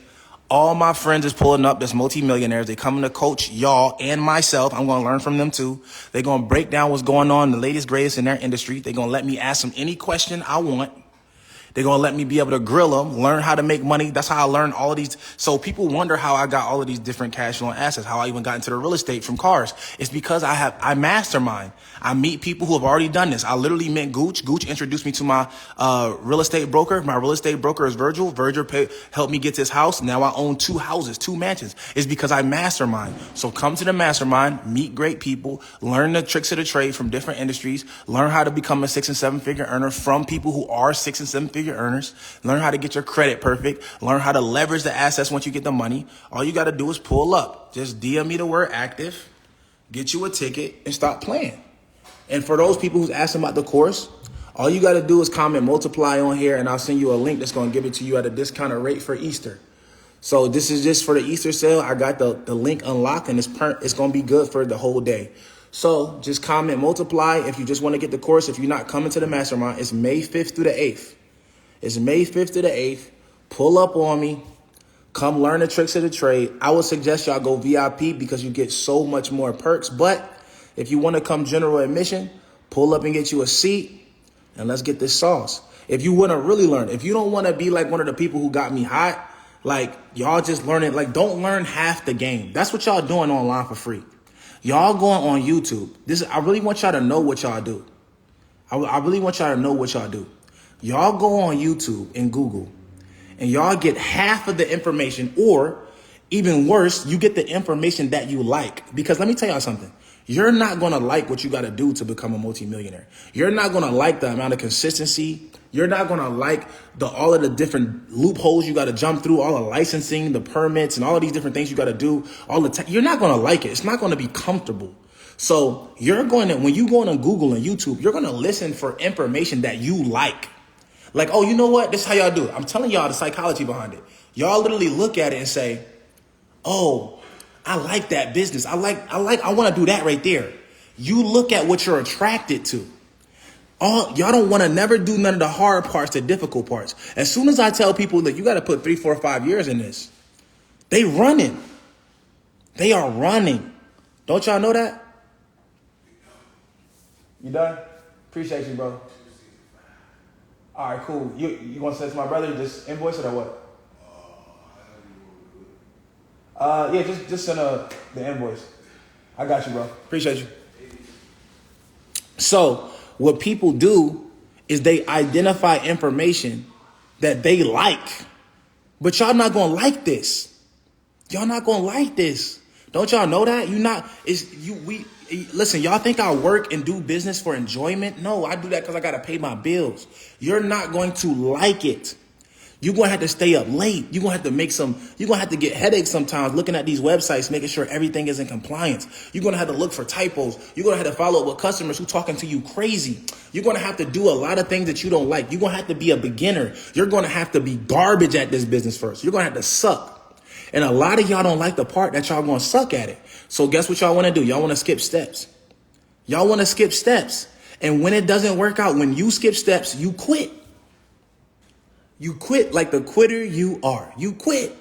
All my friends is pulling up that's multimillionaires. They coming to coach y'all and myself. I'm going to learn from them too. They're going to break down what's going on, the latest, greatest in their industry. They're going to let me ask them any question I want. They're going to let me be able to grill them, learn how to make money. That's how I learned all of these. So people wonder how I got all of these different cash flow assets, how I even got into the real estate from cars. It's because I mastermind. I meet people who have already done this. I literally met Gooch. Gooch introduced me to my real estate broker. My real estate broker is Virgil. Virgil helped me get this house. Now I own 2 houses, 2 mansions. It's because I mastermind. So come to the mastermind, meet great people, learn the tricks of the trade from different industries, learn how to become a 6 and 7 figure earner from people who are 6 and 7 figure earners, learn how to get your credit perfect, learn how to leverage the assets once you get the money. All you got to do is pull up. Just DM me the word active, get you a ticket, and stop playing. And for those people who's asking about the course, all you got to do is comment multiply on here, and I'll send you a link that's going to give it to you at a discounted rate for Easter. So this is just for the Easter sale. I got the link unlocked, and it's going to be good for the whole day. So just comment multiply if you just want to get the course. If you're not coming to the mastermind, it's May 5th through the 8th. It's May 5th to the 8th. Pull up on me. Come learn the tricks of the trade. I would suggest y'all go VIP because you get so much more perks. But if you want to come general admission, pull up and get you a seat, and let's get this sauce. If you want to really learn, if you don't want to be like one of the people who got me hot, like y'all just learning, like don't learn half the game. That's what y'all doing online for free. Y'all going on YouTube. I really want y'all to know what y'all do. I really want y'all to know what y'all do. Y'all go on YouTube and Google, and y'all get half of the information, or even worse, you get the information that you like. Because let me tell y'all something. You're not going to like what you got to do to become a multimillionaire. You're not going to like the amount of consistency. You're not going to like all of the different loopholes you got to jump through, all the licensing, the permits, and all of these different things you got to do. You're not going to like it. It's not going to be comfortable. So when you go on Google and YouTube, you're going to listen for information that you like. Like, oh, you know what? This is how y'all do it. I'm telling y'all the psychology behind it. Y'all literally look at it and say, oh, I like that business. I want to do that right there. You look at what you're attracted to. Y'all don't want to never do none of the hard parts, the difficult parts. As soon as I tell people that you got to put 3, 4, 5 years in this, they running. They are running. Don't y'all know that? You done? Appreciate you, bro. All right, cool. You want to send it to my brother? Just invoice it or what? Yeah, just send the invoice. I got you, bro. Appreciate you. So what people do is they identify information that they like. But y'all not going to like this. Y'all not going to like this. Don't y'all know that? Listen, y'all think I work and do business for enjoyment? No, I do that because I got to pay my bills. You're not going to like it. You're going to have to stay up late. You're going to have to get headaches sometimes looking at these websites, making sure everything is in compliance. You're going to have to look for typos. You're going to have to follow up with customers who talking to you crazy. You're going to have to do a lot of things that you don't like. You're going to have to be a beginner. You're going to have to be garbage at this business first. You're going to have to suck. And a lot of y'all don't like the part that y'all going to suck at it. So guess what y'all want to do? Y'all want to skip steps. Y'all want to skip steps. And when it doesn't work out, when you skip steps, you quit. You quit like the quitter you are. You quit.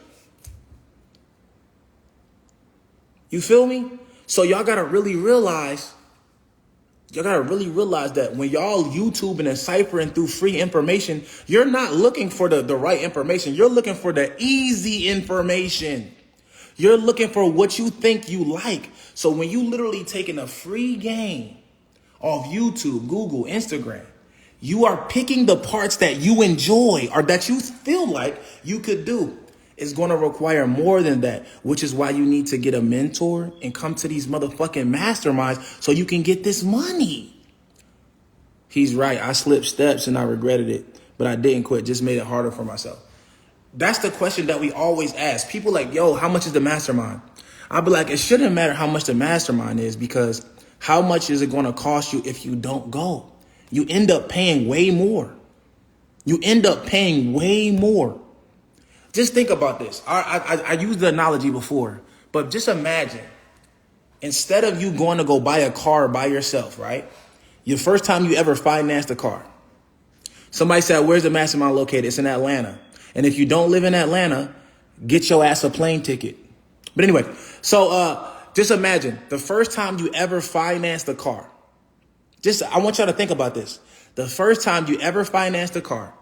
You feel me? So y'all got to really realize that when y'all YouTubing and ciphering through free information, you're not looking for the right information. You're looking for the easy information. You're looking for what you think you like. So when you literally taking a free game off YouTube, Google, Instagram, you are picking the parts that you enjoy or that you feel like you could do. It's going to require more than that, which is why you need to get a mentor and come to these motherfucking masterminds so you can get this money. He's right. I slipped steps and I regretted it, but I didn't quit. Just made it harder for myself. That's the question that we always ask. People like, yo, how much is the mastermind? I'll be like, it shouldn't matter how much the mastermind is because How much is it going to cost you if you don't go? You end up paying way more. You end up paying way more. Just think about this. I used the analogy before, but just imagine, instead of you going to go buy a car by yourself, right? Your first time you ever financed a car. Somebody said, where's the mastermind located? It's in Atlanta. And if you don't live in Atlanta, get your ass a plane ticket. But anyway, so just imagine the first time you ever financed a car. I want y'all to think about this. The first time you ever financed a car.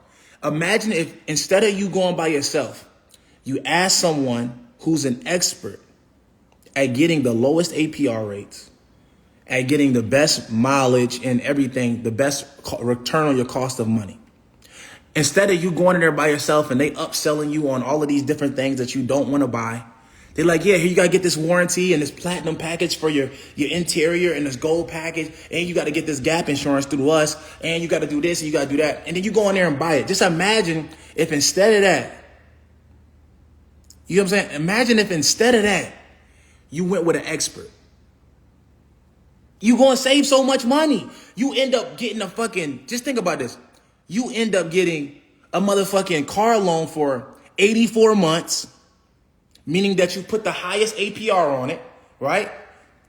Imagine if instead of you going by yourself, you ask someone who's an expert at getting the lowest APR rates, at getting the best mileage and everything, the best return on your cost of money. Instead of you going in there by yourself and they upselling you on all of these different things that you don't want to buy. They're like, yeah, here you got to get this warranty and this platinum package for your interior and this gold package. And you got to get this gap insurance through us. And you got to do this and you got to do that. And then you go in there and buy it. Just imagine if instead of that, you know what I'm saying? Imagine if instead of that, you went with an expert. You going to save so much money. You end up getting just think about this. You end up getting a motherfucking car loan for 84 months. Meaning that you put the highest APR on it, right?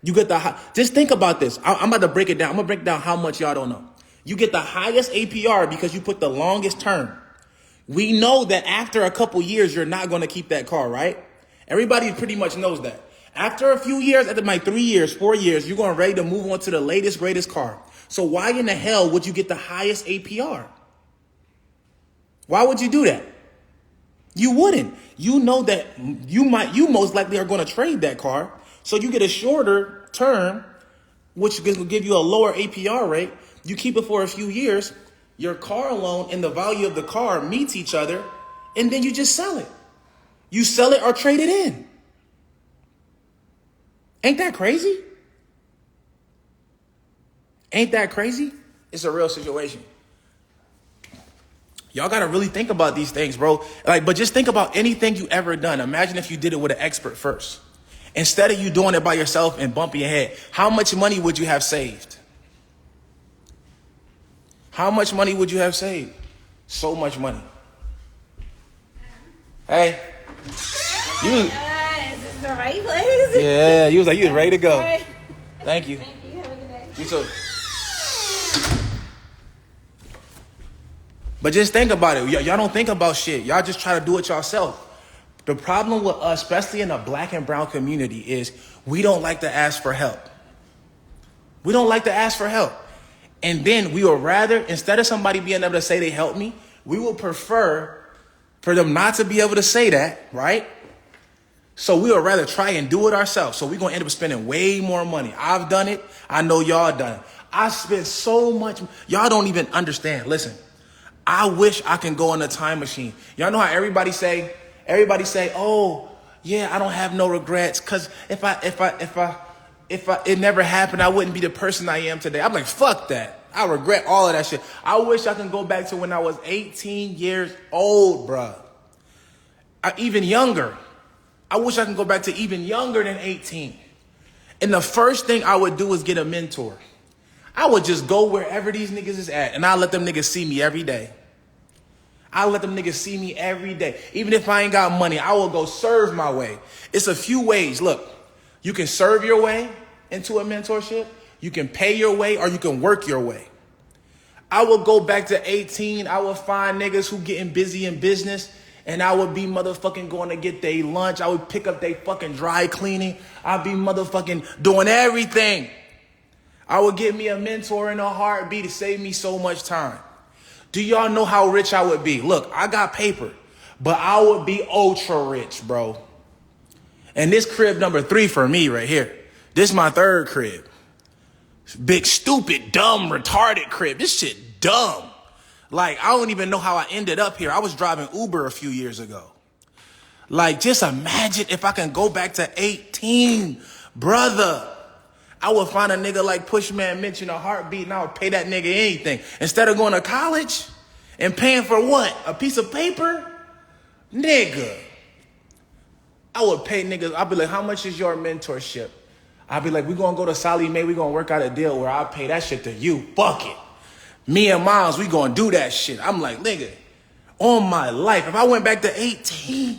You get just think about this. I'm about to break it down. I'm going to break down how much y'all don't know. You get the highest APR because you put the longest term. We know that after a couple years, you're not going to keep that car, right? Everybody pretty much knows that. After a few years, after like 3 years, 4 years, you're going ready to move on to the latest, greatest car. So why in the hell would you get the highest APR? Why would you do that? You wouldn't. You know that you most likely are going to trade that car. So you get a shorter term, which will give you a lower APR rate. You keep it for a few years. Your car loan and the value of the car meets each other. And then you just sell it. You sell it or trade it in. Ain't that crazy? Ain't that crazy? It's a real situation. Y'all got to really think about these things, bro. But just think about anything you ever done. Imagine if you did it with an expert first. Instead of you doing it by yourself and bumping your head, how much money would you have saved? How much money would you have saved? So much money. Hey. Is this the right place? Yeah, you was ready to go. Right. Thank you. Thank you. Have a good day. You too. But just think about it. Y'all don't think about shit. Y'all just try to do it yourself. The problem with us, especially in the black and brown community, is we don't like to ask for help. We don't like to ask for help. And then we would rather, instead of somebody being able to say they helped me, we would prefer for them not to be able to say that, right? So we would rather try and do it ourselves. So we're going to end up spending way more money. I've done it. I know y'all done it. I spent so much. Y'all don't even understand. Listen. I wish I can go in a time machine. Y'all know how everybody say, oh, yeah, I don't have no regrets. Cause if it never happened, I wouldn't be the person I am today. I'm like, fuck that. I regret all of that shit. I wish I can go back to when I was 18 years old, bruh. Even younger. I wish I can go back to even younger than 18. And the first thing I would do is get a mentor. I would just go wherever these niggas is at, and I'll let them niggas see me every day. I'll let them niggas see me every day. Even if I ain't got money, I will go serve my way. It's a few ways. Look, you can serve your way into a mentorship. You can pay your way, or you can work your way. I would go back to 18. I would find niggas who getting busy in business, and I would be motherfucking going to get their lunch. I would pick up their fucking dry cleaning. I'd be motherfucking doing everything. I would get me a mentor in a heartbeat to save me so much time. Do y'all know how rich I would be? Look, I got paper, but I would be ultra rich, bro. And this crib number 3 for me right here. This is my 3rd crib. Big, stupid, dumb, retarded crib. This shit dumb. Like, I don't even know how I ended up here. I was driving Uber a few years ago. Like, just imagine if I can go back to 18, brother. I would find a nigga like Pushmanmitch in a heartbeat, and I would pay that nigga anything. Instead of going to college and paying for what? A piece of paper? Nigga. I would pay niggas. I'd be like, how much is your mentorship? I'd be like, we gonna go to Sally Mae, we gonna work out a deal where I pay that shit to you. Fuck it. Me and Miles, we gonna do that shit. I'm like, nigga, on my life, if I went back to 18,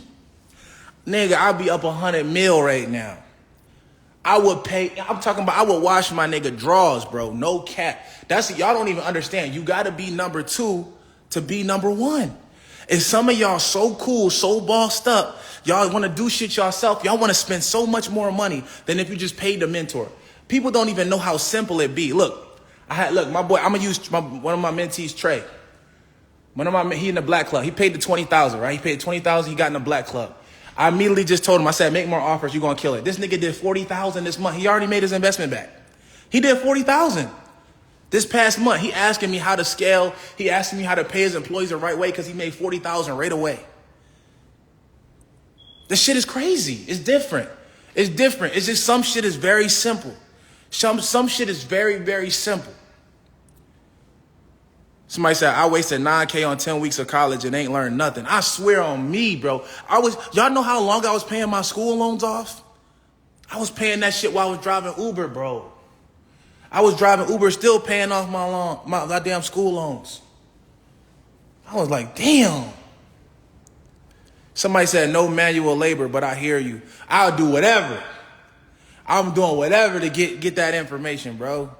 nigga, I'd be up 100 mil right now. I would pay, I'm talking about, I would wash my nigga drawers, bro. No cap. Y'all don't even understand. You gotta be number 2 to be number 1. And some of y'all so cool, so bossed up, y'all want to do shit yourself. Y'all want to spend so much more money than if you just paid the mentor. People don't even know how simple it be. Look, my boy, I'm going to use one of my mentees, Trey. He in the black club. He paid the $20,000, right? He paid $20,000. He got in the black club. I immediately just told him, I said, make more offers. You're going to kill it. This nigga did $40,000 this month. He already made his investment back. He did $40,000. This past month, he asking me how to scale. He asking me how to pay his employees the right way because he made $40,000 right away. This shit is crazy. It's different. It's different. It's just some shit is very simple. Some shit is very, very simple. Somebody said, I wasted $9K on 10 weeks of college and ain't learned nothing. I swear on me, bro. Y'all know how long I was paying my school loans off? I was paying that shit while I was driving Uber, bro. I was driving Uber, still paying off my goddamn school loans. I was like, damn. Somebody said no manual labor, but I hear you. I'll do whatever. I'm doing whatever to get that information, bro.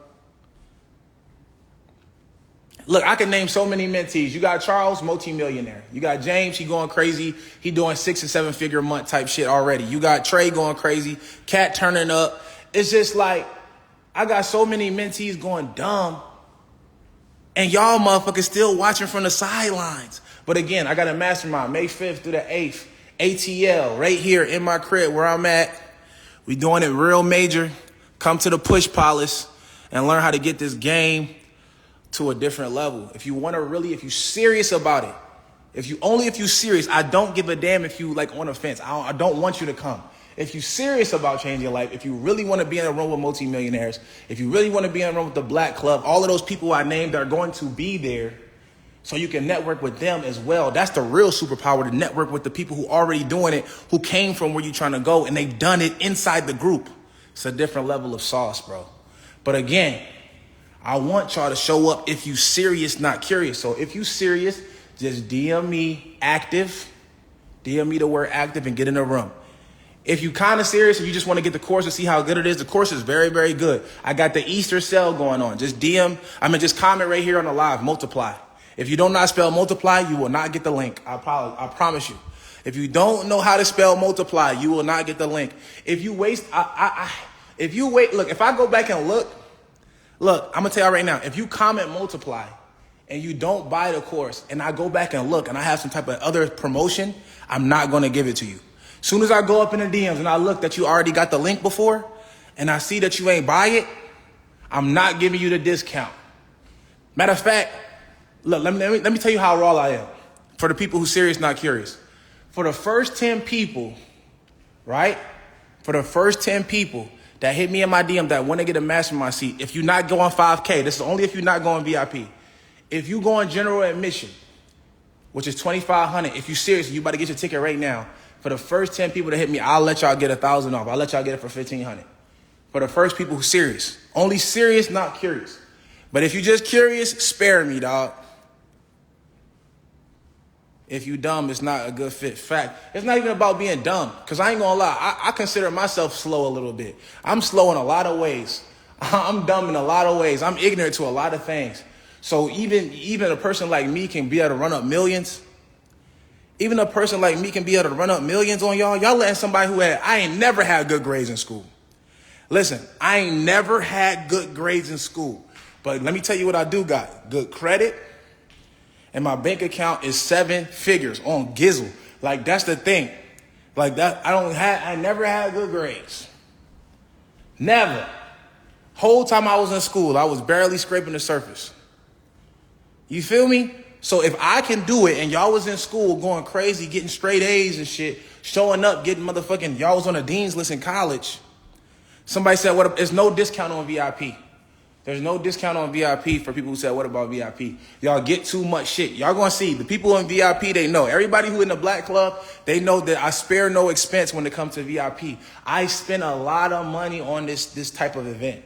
Look, I can name so many mentees. You got Charles, multimillionaire. You got James, he going crazy. He doing 6 and 7 figure month type shit already. You got Trey going crazy. Cat turning up. It's just like, I got so many mentees going dumb, and y'all motherfuckers still watching from the sidelines. But again, I got a mastermind May 5th through the 8th, ATL, right here in my crib where I'm at. We doing it real major. Come to the Push Palace and learn how to get this game to a different level. If you serious about it, if you serious, I don't give a damn if you like on the fence. I don't want you to come. If you're serious about changing your life, if you really want to be in a room with multimillionaires, if you really want to be in a room with the Black Club, all of those people I named are going to be there so you can network with them as well. That's the real superpower, to network with the people who already doing it, who came from where you're trying to go, and they've done it inside the group. It's a different level of sauce, bro. But again, I want y'all to show up if you serious, not curious. So if you serious, just DM me active, DM me the word active and get in the room. If you kind of serious and you just want to get the course and see how good it is, the course is very, very good. I got the Easter sale going on. Just just comment right here on the live, multiply. If you don't know how to spell multiply, you will not get the link. I promise you. If you don't know how to spell multiply, you will not get the link. If you waste, look, if I go back and look, I'm going to tell you right now, if you comment multiply and you don't buy the course and I go back and look and I have some type of other promotion, I'm not going to give it to you. Soon as I go up in the DMs and I look that you already got the link before and I see that you ain't buy it, I'm not giving you the discount. Matter of fact, look, let me tell you how raw I am. For the people who serious, not curious. For the first 10 people, right? For the first 10 people that hit me in my DM that want to get a mastermind seat, if you're not going 5K, this is only if you're not going VIP. If you going general admission, which is $2,500, if you're serious, you about to get your ticket right now. For the first 10 people that hit me, I'll let y'all get $1,000 off. I'll let y'all get it for $1,500. For the first people who serious. Only serious, not curious. But if you just curious, spare me, dog. If you dumb, it's not a good fit. Fact, it's not even about being dumb. Because I ain't going to lie, I consider myself slow a little bit. I'm slow in a lot of ways. I'm dumb in a lot of ways. I'm ignorant to a lot of things. So even a person like me can be able to run up millions. Even a person like me can be able to run up millions on y'all. Y'all letting somebody I ain't never had good grades in school. Listen, I ain't never had good grades in school. But let me tell you what I do got. Good credit. And my bank account is 7 figures on Gizzle. Like, that's the thing. Like, that, I never had good grades. Never. Whole time I was in school, I was barely scraping the surface. You feel me? So if I can do it and y'all was in school going crazy, getting straight A's and shit, showing up, getting y'all was on a dean's list in college. Somebody said, there's no discount on VIP. There's no discount on VIP for people who said, what about VIP? Y'all get too much shit. Y'all gonna see. The people in VIP, they know. Everybody who in the black club, they know that I spare no expense when it comes to VIP. I spend a lot of money on this type of event.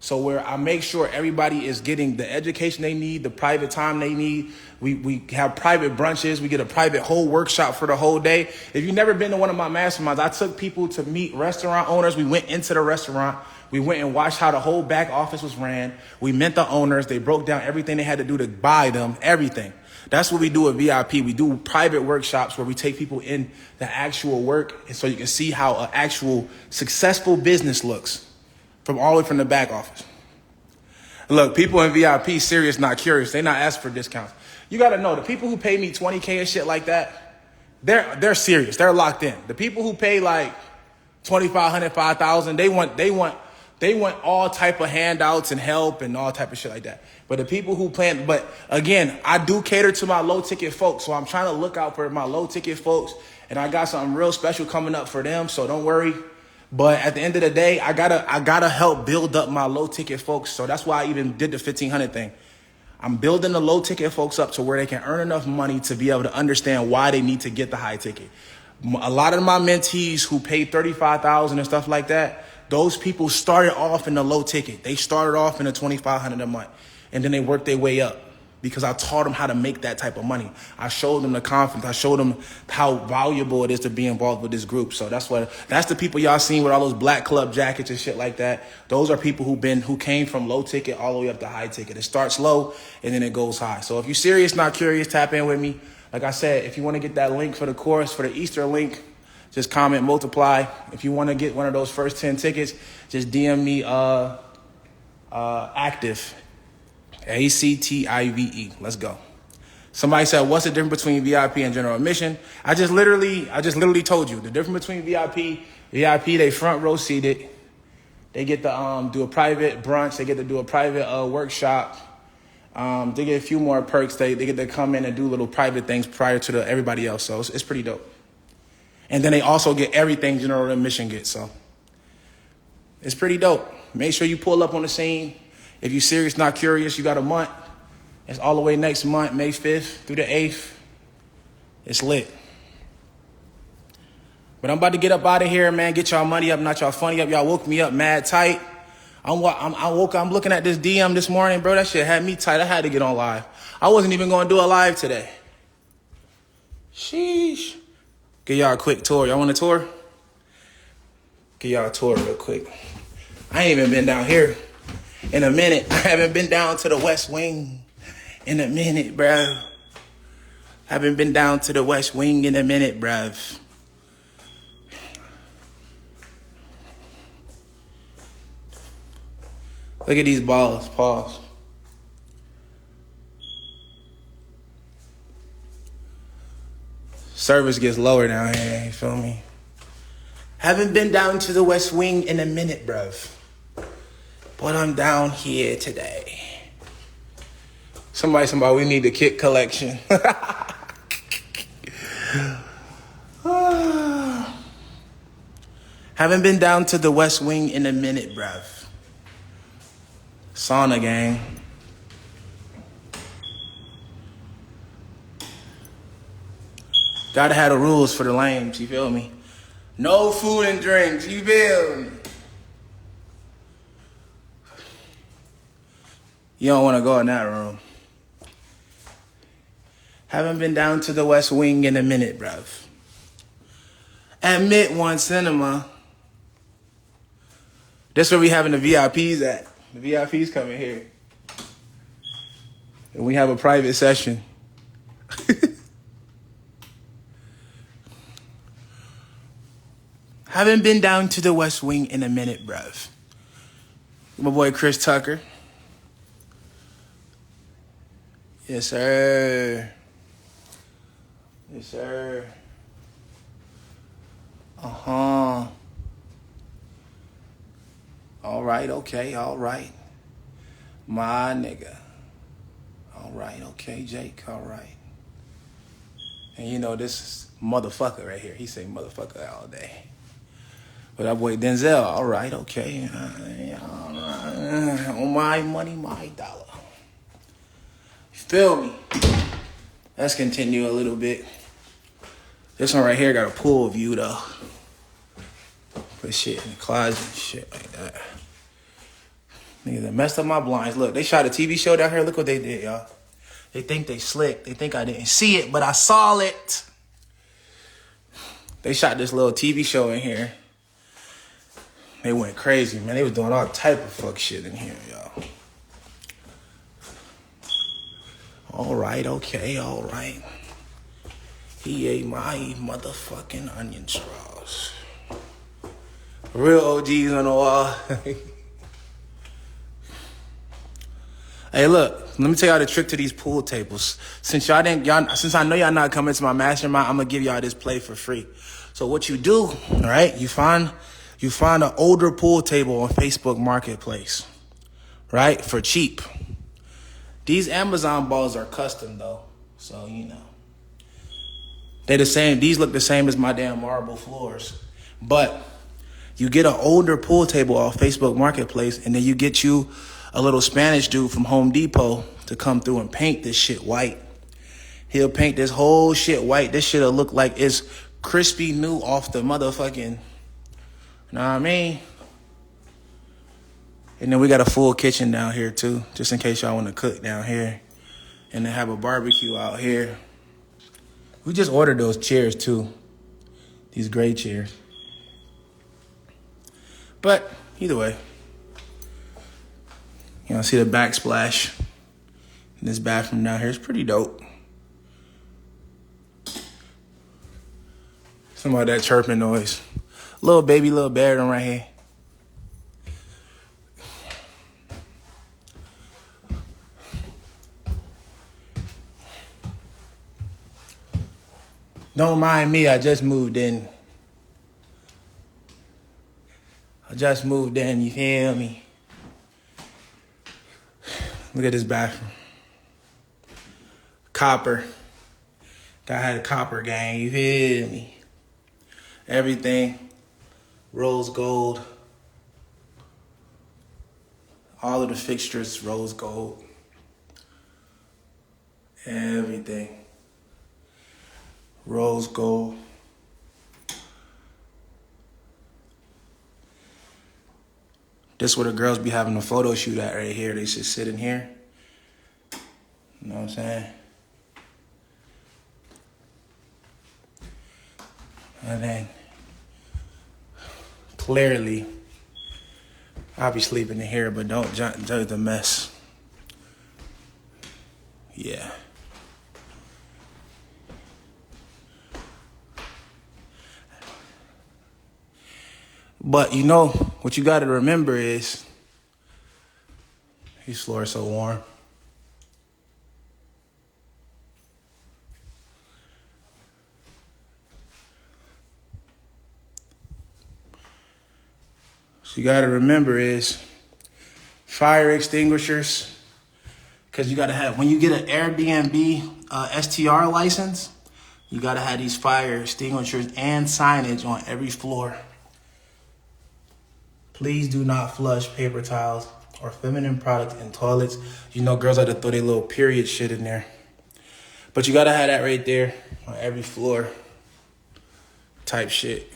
So where I make sure everybody is getting the education they need, the private time they need. We have private brunches. We get a private whole workshop for the whole day. If you've never been to one of my masterminds, I took people to meet restaurant owners. We went into the restaurant. We went and watched how the whole back office was ran. We met the owners. They broke down everything they had to do to buy them, everything. That's what we do at VIP. We do private workshops where we take people in the actual work, and so you can see how an actual successful business looks from all the way from the back office. Look, people in VIP, serious, not curious. They not asking for discounts. You got to know, the people who pay me $20K and shit like that, they're serious. They're locked in. The people who pay like $2,500, $5,000, they want all type of handouts and help and all type of shit like that. But the people who plan, but again, I do cater to my low ticket folks. So I'm trying to look out for my low ticket folks. And I got something real special coming up for them. So don't worry. But at the end of the day, I gotta help build up my low ticket folks. So that's why I even did the 1,500 thing. I'm building the low ticket folks up to where they can earn enough money to be able to understand why they need to get the high ticket. A lot of my mentees who paid $35,000 and stuff like that, those people started off in the low ticket. They started off in the $2,500 a month, and then they worked their way up because I taught them how to make that type of money. I showed them the confidence. I showed them how valuable it is to be involved with this group. So that's the people y'all seen with all those black club jackets and shit like that. Those are people who came from low ticket all the way up to high ticket. It starts low and then it goes high. So if you're serious, not curious, tap in with me. Like I said, if you want to get that link for the course, for the Easter link, just comment multiply. If you want to get one of those first 10 tickets, just DM me active. ACTIVE. Let's go. Somebody said, what's the difference between VIP and general admission? I just literally told you the difference between VIP, they front row seated. They get to do a private brunch. They get to do a private workshop. They get a few more perks. They get to come in and do little private things prior to everybody else. So it's pretty dope. And then they also get everything general admission gets. So it's pretty dope. Make sure you pull up on the scene. If you're serious, not curious, you got a month. It's all the way next month, May 5th through the 8th. It's lit. But I'm about to get up out of here, man. Get y'all money up, not y'all funny up. Y'all woke me up mad tight. I'm looking at this DM this morning, bro. That shit had me tight. I had to get on live. I wasn't even going to do a live today. Sheesh. Give y'all a quick tour. Y'all want a tour? Give y'all a tour real quick. I ain't even been down here in a minute. I haven't been down to the West Wing in a minute, bruh. Haven't been down to the West Wing in a minute, bruv. Look at these balls. Pause. Service gets lower down here, you feel me? Haven't been down to the West Wing in a minute, bruv. But I'm down here today. Somebody, we need the kit collection. Haven't been down to the West Wing in a minute, bruv. Sauna gang. Gotta have the rules for the lames, you feel me? No food and drinks, you feel me? You don't want to go in that room. Haven't been down to the West Wing in a minute, bruv. Admit One Cinema. That's where we having the VIPs at. The VIPs coming here. And we have a private session. Haven't been down to the West Wing in a minute, bruv. My boy Chris Tucker. Yes, sir. Yes, sir. Uh-huh. All right, okay, all right. My nigga. All right, okay, Jake, all right. And you know, this motherfucker right here, he say motherfucker all day. But that boy Denzel, all right, okay. All right. On my money, my dollar. You feel me? Let's continue a little bit. This one right here got a pool view though. Put shit in the closet and shit like that. Niggas that messed up my blinds. Look, they shot a TV show down here. Look what they did, y'all. They think they slick. They think I didn't see it, but I saw it. They shot this little TV show in here. They went crazy, man. They was doing all type of fuck shit in here, y'all. All right, okay, all right. He ate my motherfucking onion straws. Real OGs on the wall. Hey, look, let me tell y'all the trick to these pool tables. Since I know y'all not coming to my mastermind, I'm gonna give y'all this play for free. So what you do, all right? You find an older pool table on Facebook Marketplace, right? For cheap. These Amazon balls are custom though, so you know. They the same. These look the same as my damn marble floors, but you get an older pool table off Facebook Marketplace, and then you get you a little Spanish dude from Home Depot to come through and paint this shit white. He'll paint this whole shit white. This shit'll look like it's crispy new off the motherfucking, you know what I mean? And then we got a full kitchen down here too, just in case y'all want to cook down here. And then have a barbecue out here. We just ordered those chairs too. These gray chairs. But either way, you know, see the backsplash in this bathroom down here. It's pretty dope. Some of that chirping noise. Little baby, little bear right here. Don't mind me, I just moved in. You feel me? Look at this bathroom. Copper. Guy had a copper gang, you feel me? Everything. Rose gold. All of the fixtures, rose gold. Everything. Rose gold. This is where the girls be having a photo shoot at right here. They should sit in here. You know what I'm saying? And then, clearly, I'll be sleeping in here, but don't judge the mess. Yeah. But you know, what you gotta remember is, these floors are so warm. So you gotta remember is fire extinguishers, because you gotta have, when you get an Airbnb STR license, you gotta have these fire extinguishers and signage on every floor. Please do not flush paper towels or feminine products in toilets. You know, girls like to throw their little period shit in there. But you gotta have that right there on every floor. Type shit,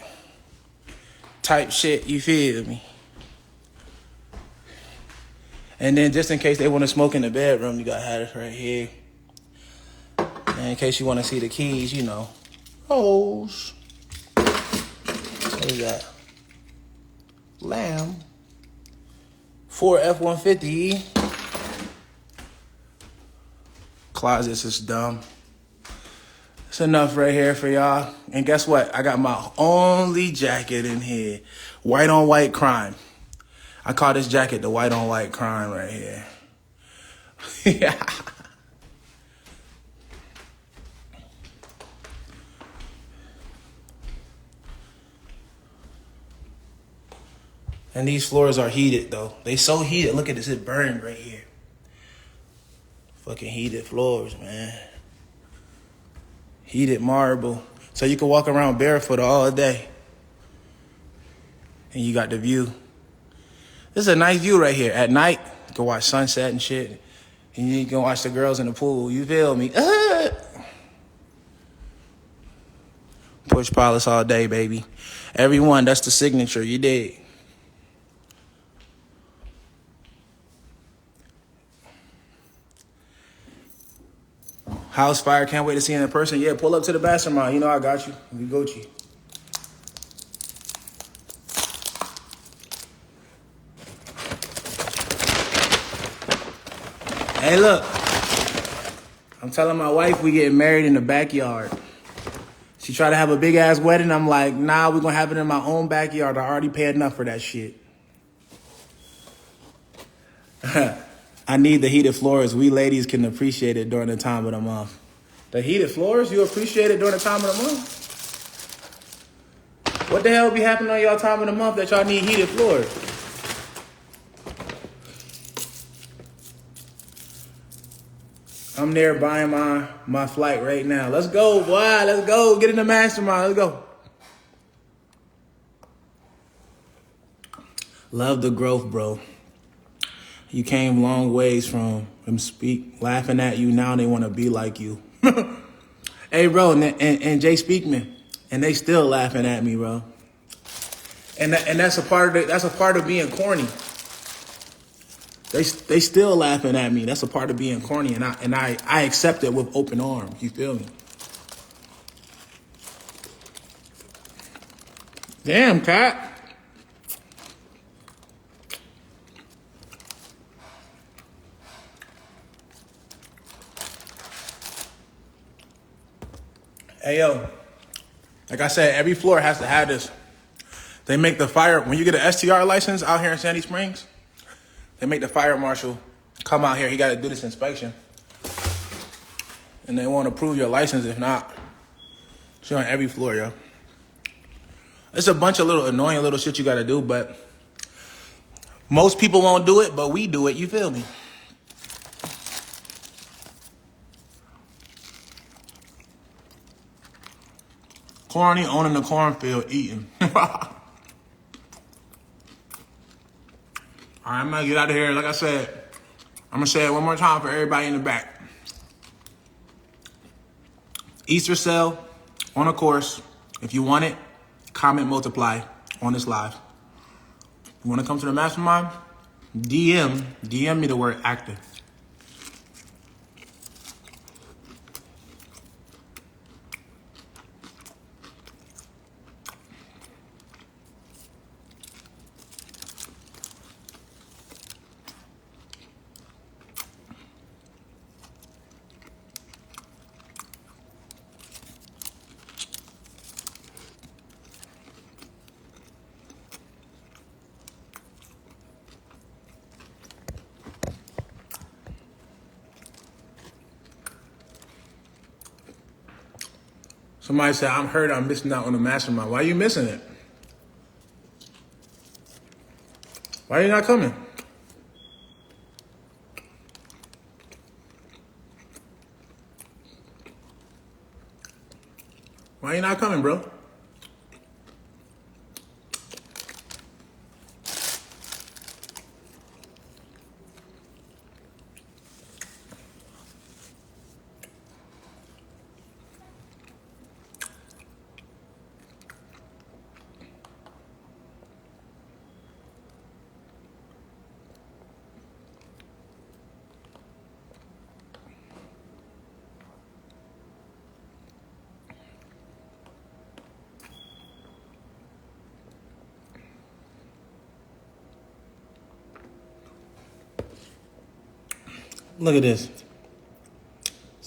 you feel me? And then just in case they want to smoke in the bedroom, you gotta have this right here. And in case you want to see the keys, you know. Holes. What is that? Lamb. 4 F-150. Closets is dumb. It's enough right here for y'all. And guess what? I got my only jacket in here. White on white crime. I call this jacket the white on white crime right here. Yeah. And these floors are heated, though. They so heated. Look at this. It burned right here. Fucking heated floors, man. Heated marble. So you can walk around barefoot all day. And you got the view. This is a nice view right here. At night, you can watch sunset and shit. And you can watch the girls in the pool. You feel me? Push polish all day, baby. Everyone, that's the signature. You dig? House fire. Can't wait to see you in person. Yeah, pull up to the mastermind. You know I got you. We Gucci. Hey, look. I'm telling my wife we getting married in the backyard. She tried to have a big ass wedding. I'm like, nah, we're gonna have it in my own backyard. I already paid enough for that shit. I need the heated floors. We ladies can appreciate it during the time of the month. The heated floors? You appreciate it during the time of the month? What the hell be happening on y'all time of the month that y'all need heated floors? I'm there buying my flight right now. Let's go, boy. Let's go. Get in the mastermind. Let's go. Love the growth, bro. You came long ways from them laughing at you. Now they want to be like you. Hey, bro, and Jay Speakman, and they still laughing at me, bro. And that's a part of being corny. They still laughing at me. That's a part of being corny, and I accept it with open arms. You feel me? Damn, cat. Hey, yo. Like I said, every floor has to have this. They make the fire, when you get an STR license out here in Sandy Springs, they make the fire marshal come out here. He got to do this inspection. And they won't approve your license if not. It's on every floor, yo. It's a bunch of little annoying little shit you got to do, but most people won't do it, but we do it. You feel me? Corny owning the cornfield, eating. All right, I'm going to get out of here. Like I said, I'm going to say it one more time for everybody in the back. Easter sale on a course. If you want it, comment multiply on this live. You want to come to the mastermind? DM me the word active. Somebody said, I'm hurt, I'm missing out on the mastermind. Why are you missing it? Why are you not coming? Why are you not coming, bro? Look at this.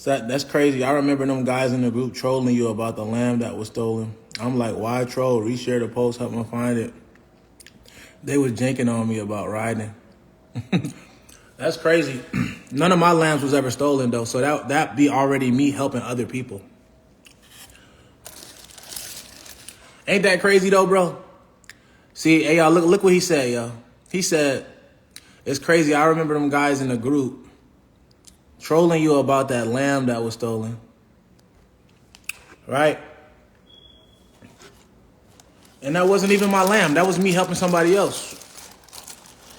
That's crazy. I remember them guys in the group trolling you about the lamb that was stolen. I'm like, why troll? Reshare the post, help me find it. They was jinking on me about riding. That's crazy. None of my lambs was ever stolen, though, so that be already me helping other people. Ain't that crazy, though, bro? See, hey, y'all, look what he said, yo. He said, it's crazy. I remember them guys in the group trolling you about that lamb that was stolen. Right? And that wasn't even my lamb. That was me helping somebody else.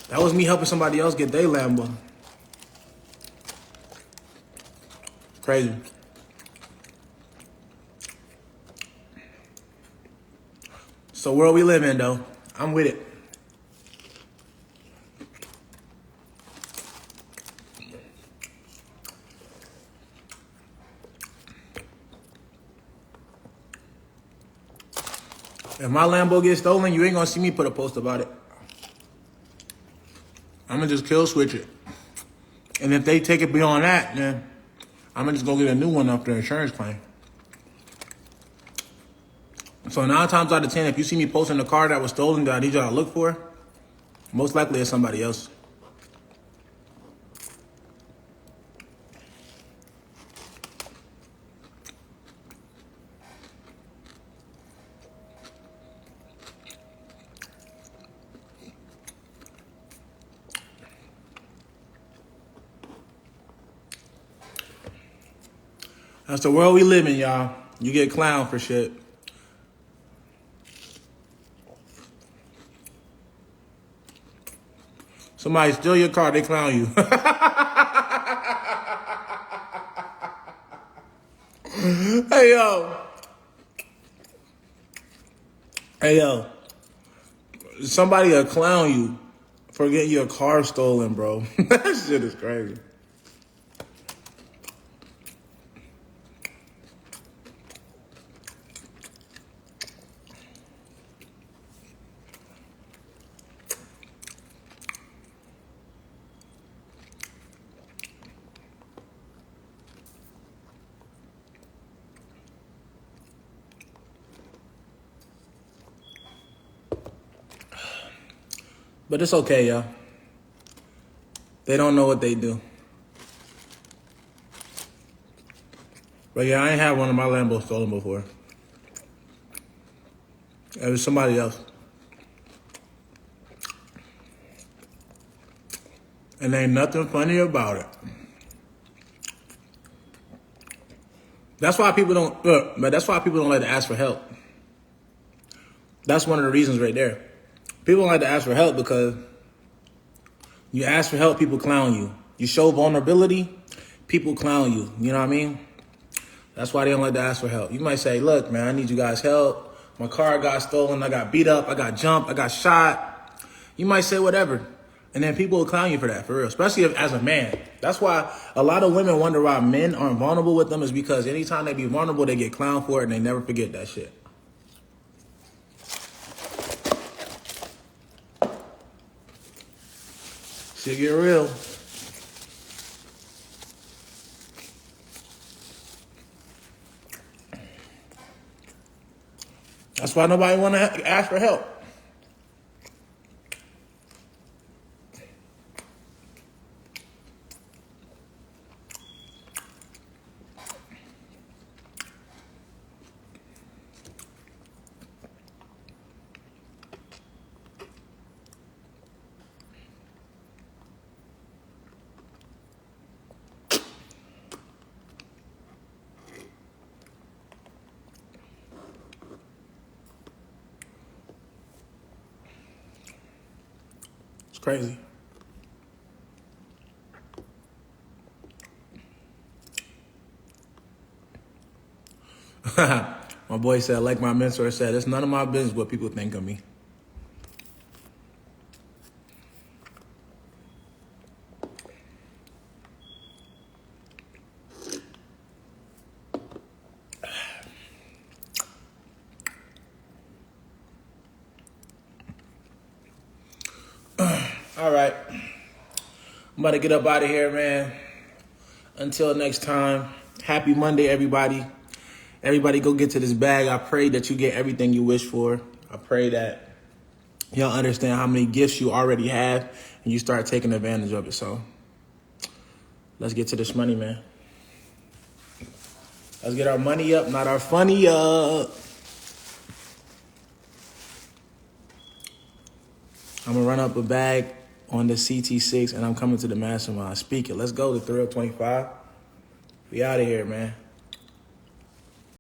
That was me helping somebody else get their Lambo. Crazy. So world we live in, though. I'm with it. If my Lambo gets stolen, you ain't gonna see me put a post about it. I'm gonna just kill switch it. And if they take it beyond that, then I'm gonna just go get a new one after insurance claim. So 9 times out of 10, if you see me posting a car that was stolen that I need y'all to look for, most likely it's somebody else. That's the world we live in, y'all. You get clowned for shit. Somebody steal your car, they clown you. Hey, yo. Hey, yo. Somebody will clown you for getting your car stolen, bro. That shit is crazy. But it's okay, y'all. They don't know what they do. But yeah, I ain't had one of my Lambos stolen before. It was somebody else. And ain't nothing funny about it. That's why people don't but that's why people don't like to ask for help. That's one of the reasons right there. People don't like to ask for help because you ask for help, people clown you. You show vulnerability, people clown you. You know what I mean? That's why they don't like to ask for help. You might say, look, man, I need you guys' help. My car got stolen. I got beat up. I got jumped. I got shot. You might say whatever. And then people will clown you for that, for real. Especially as a man. That's why a lot of women wonder why men aren't vulnerable with them is because anytime they be vulnerable, they get clowned for it and they never forget that shit. Shit get real. That's why nobody want to ask for help. It's crazy. My boy said, like my mentor said, it's none of my business what people think of me. All right. I'm about to get up out of here, man. Until next time, happy Monday, everybody. Everybody go get to this bag. I pray that you get everything you wish for. I pray that y'all understand how many gifts you already have and you start taking advantage of it. So let's get to this money, man. Let's get our money up, not our funny up. I'm going to run up a bag on the CT6 and I'm coming to the mastermind. Speak it. Let's go to 325. We out of here, man.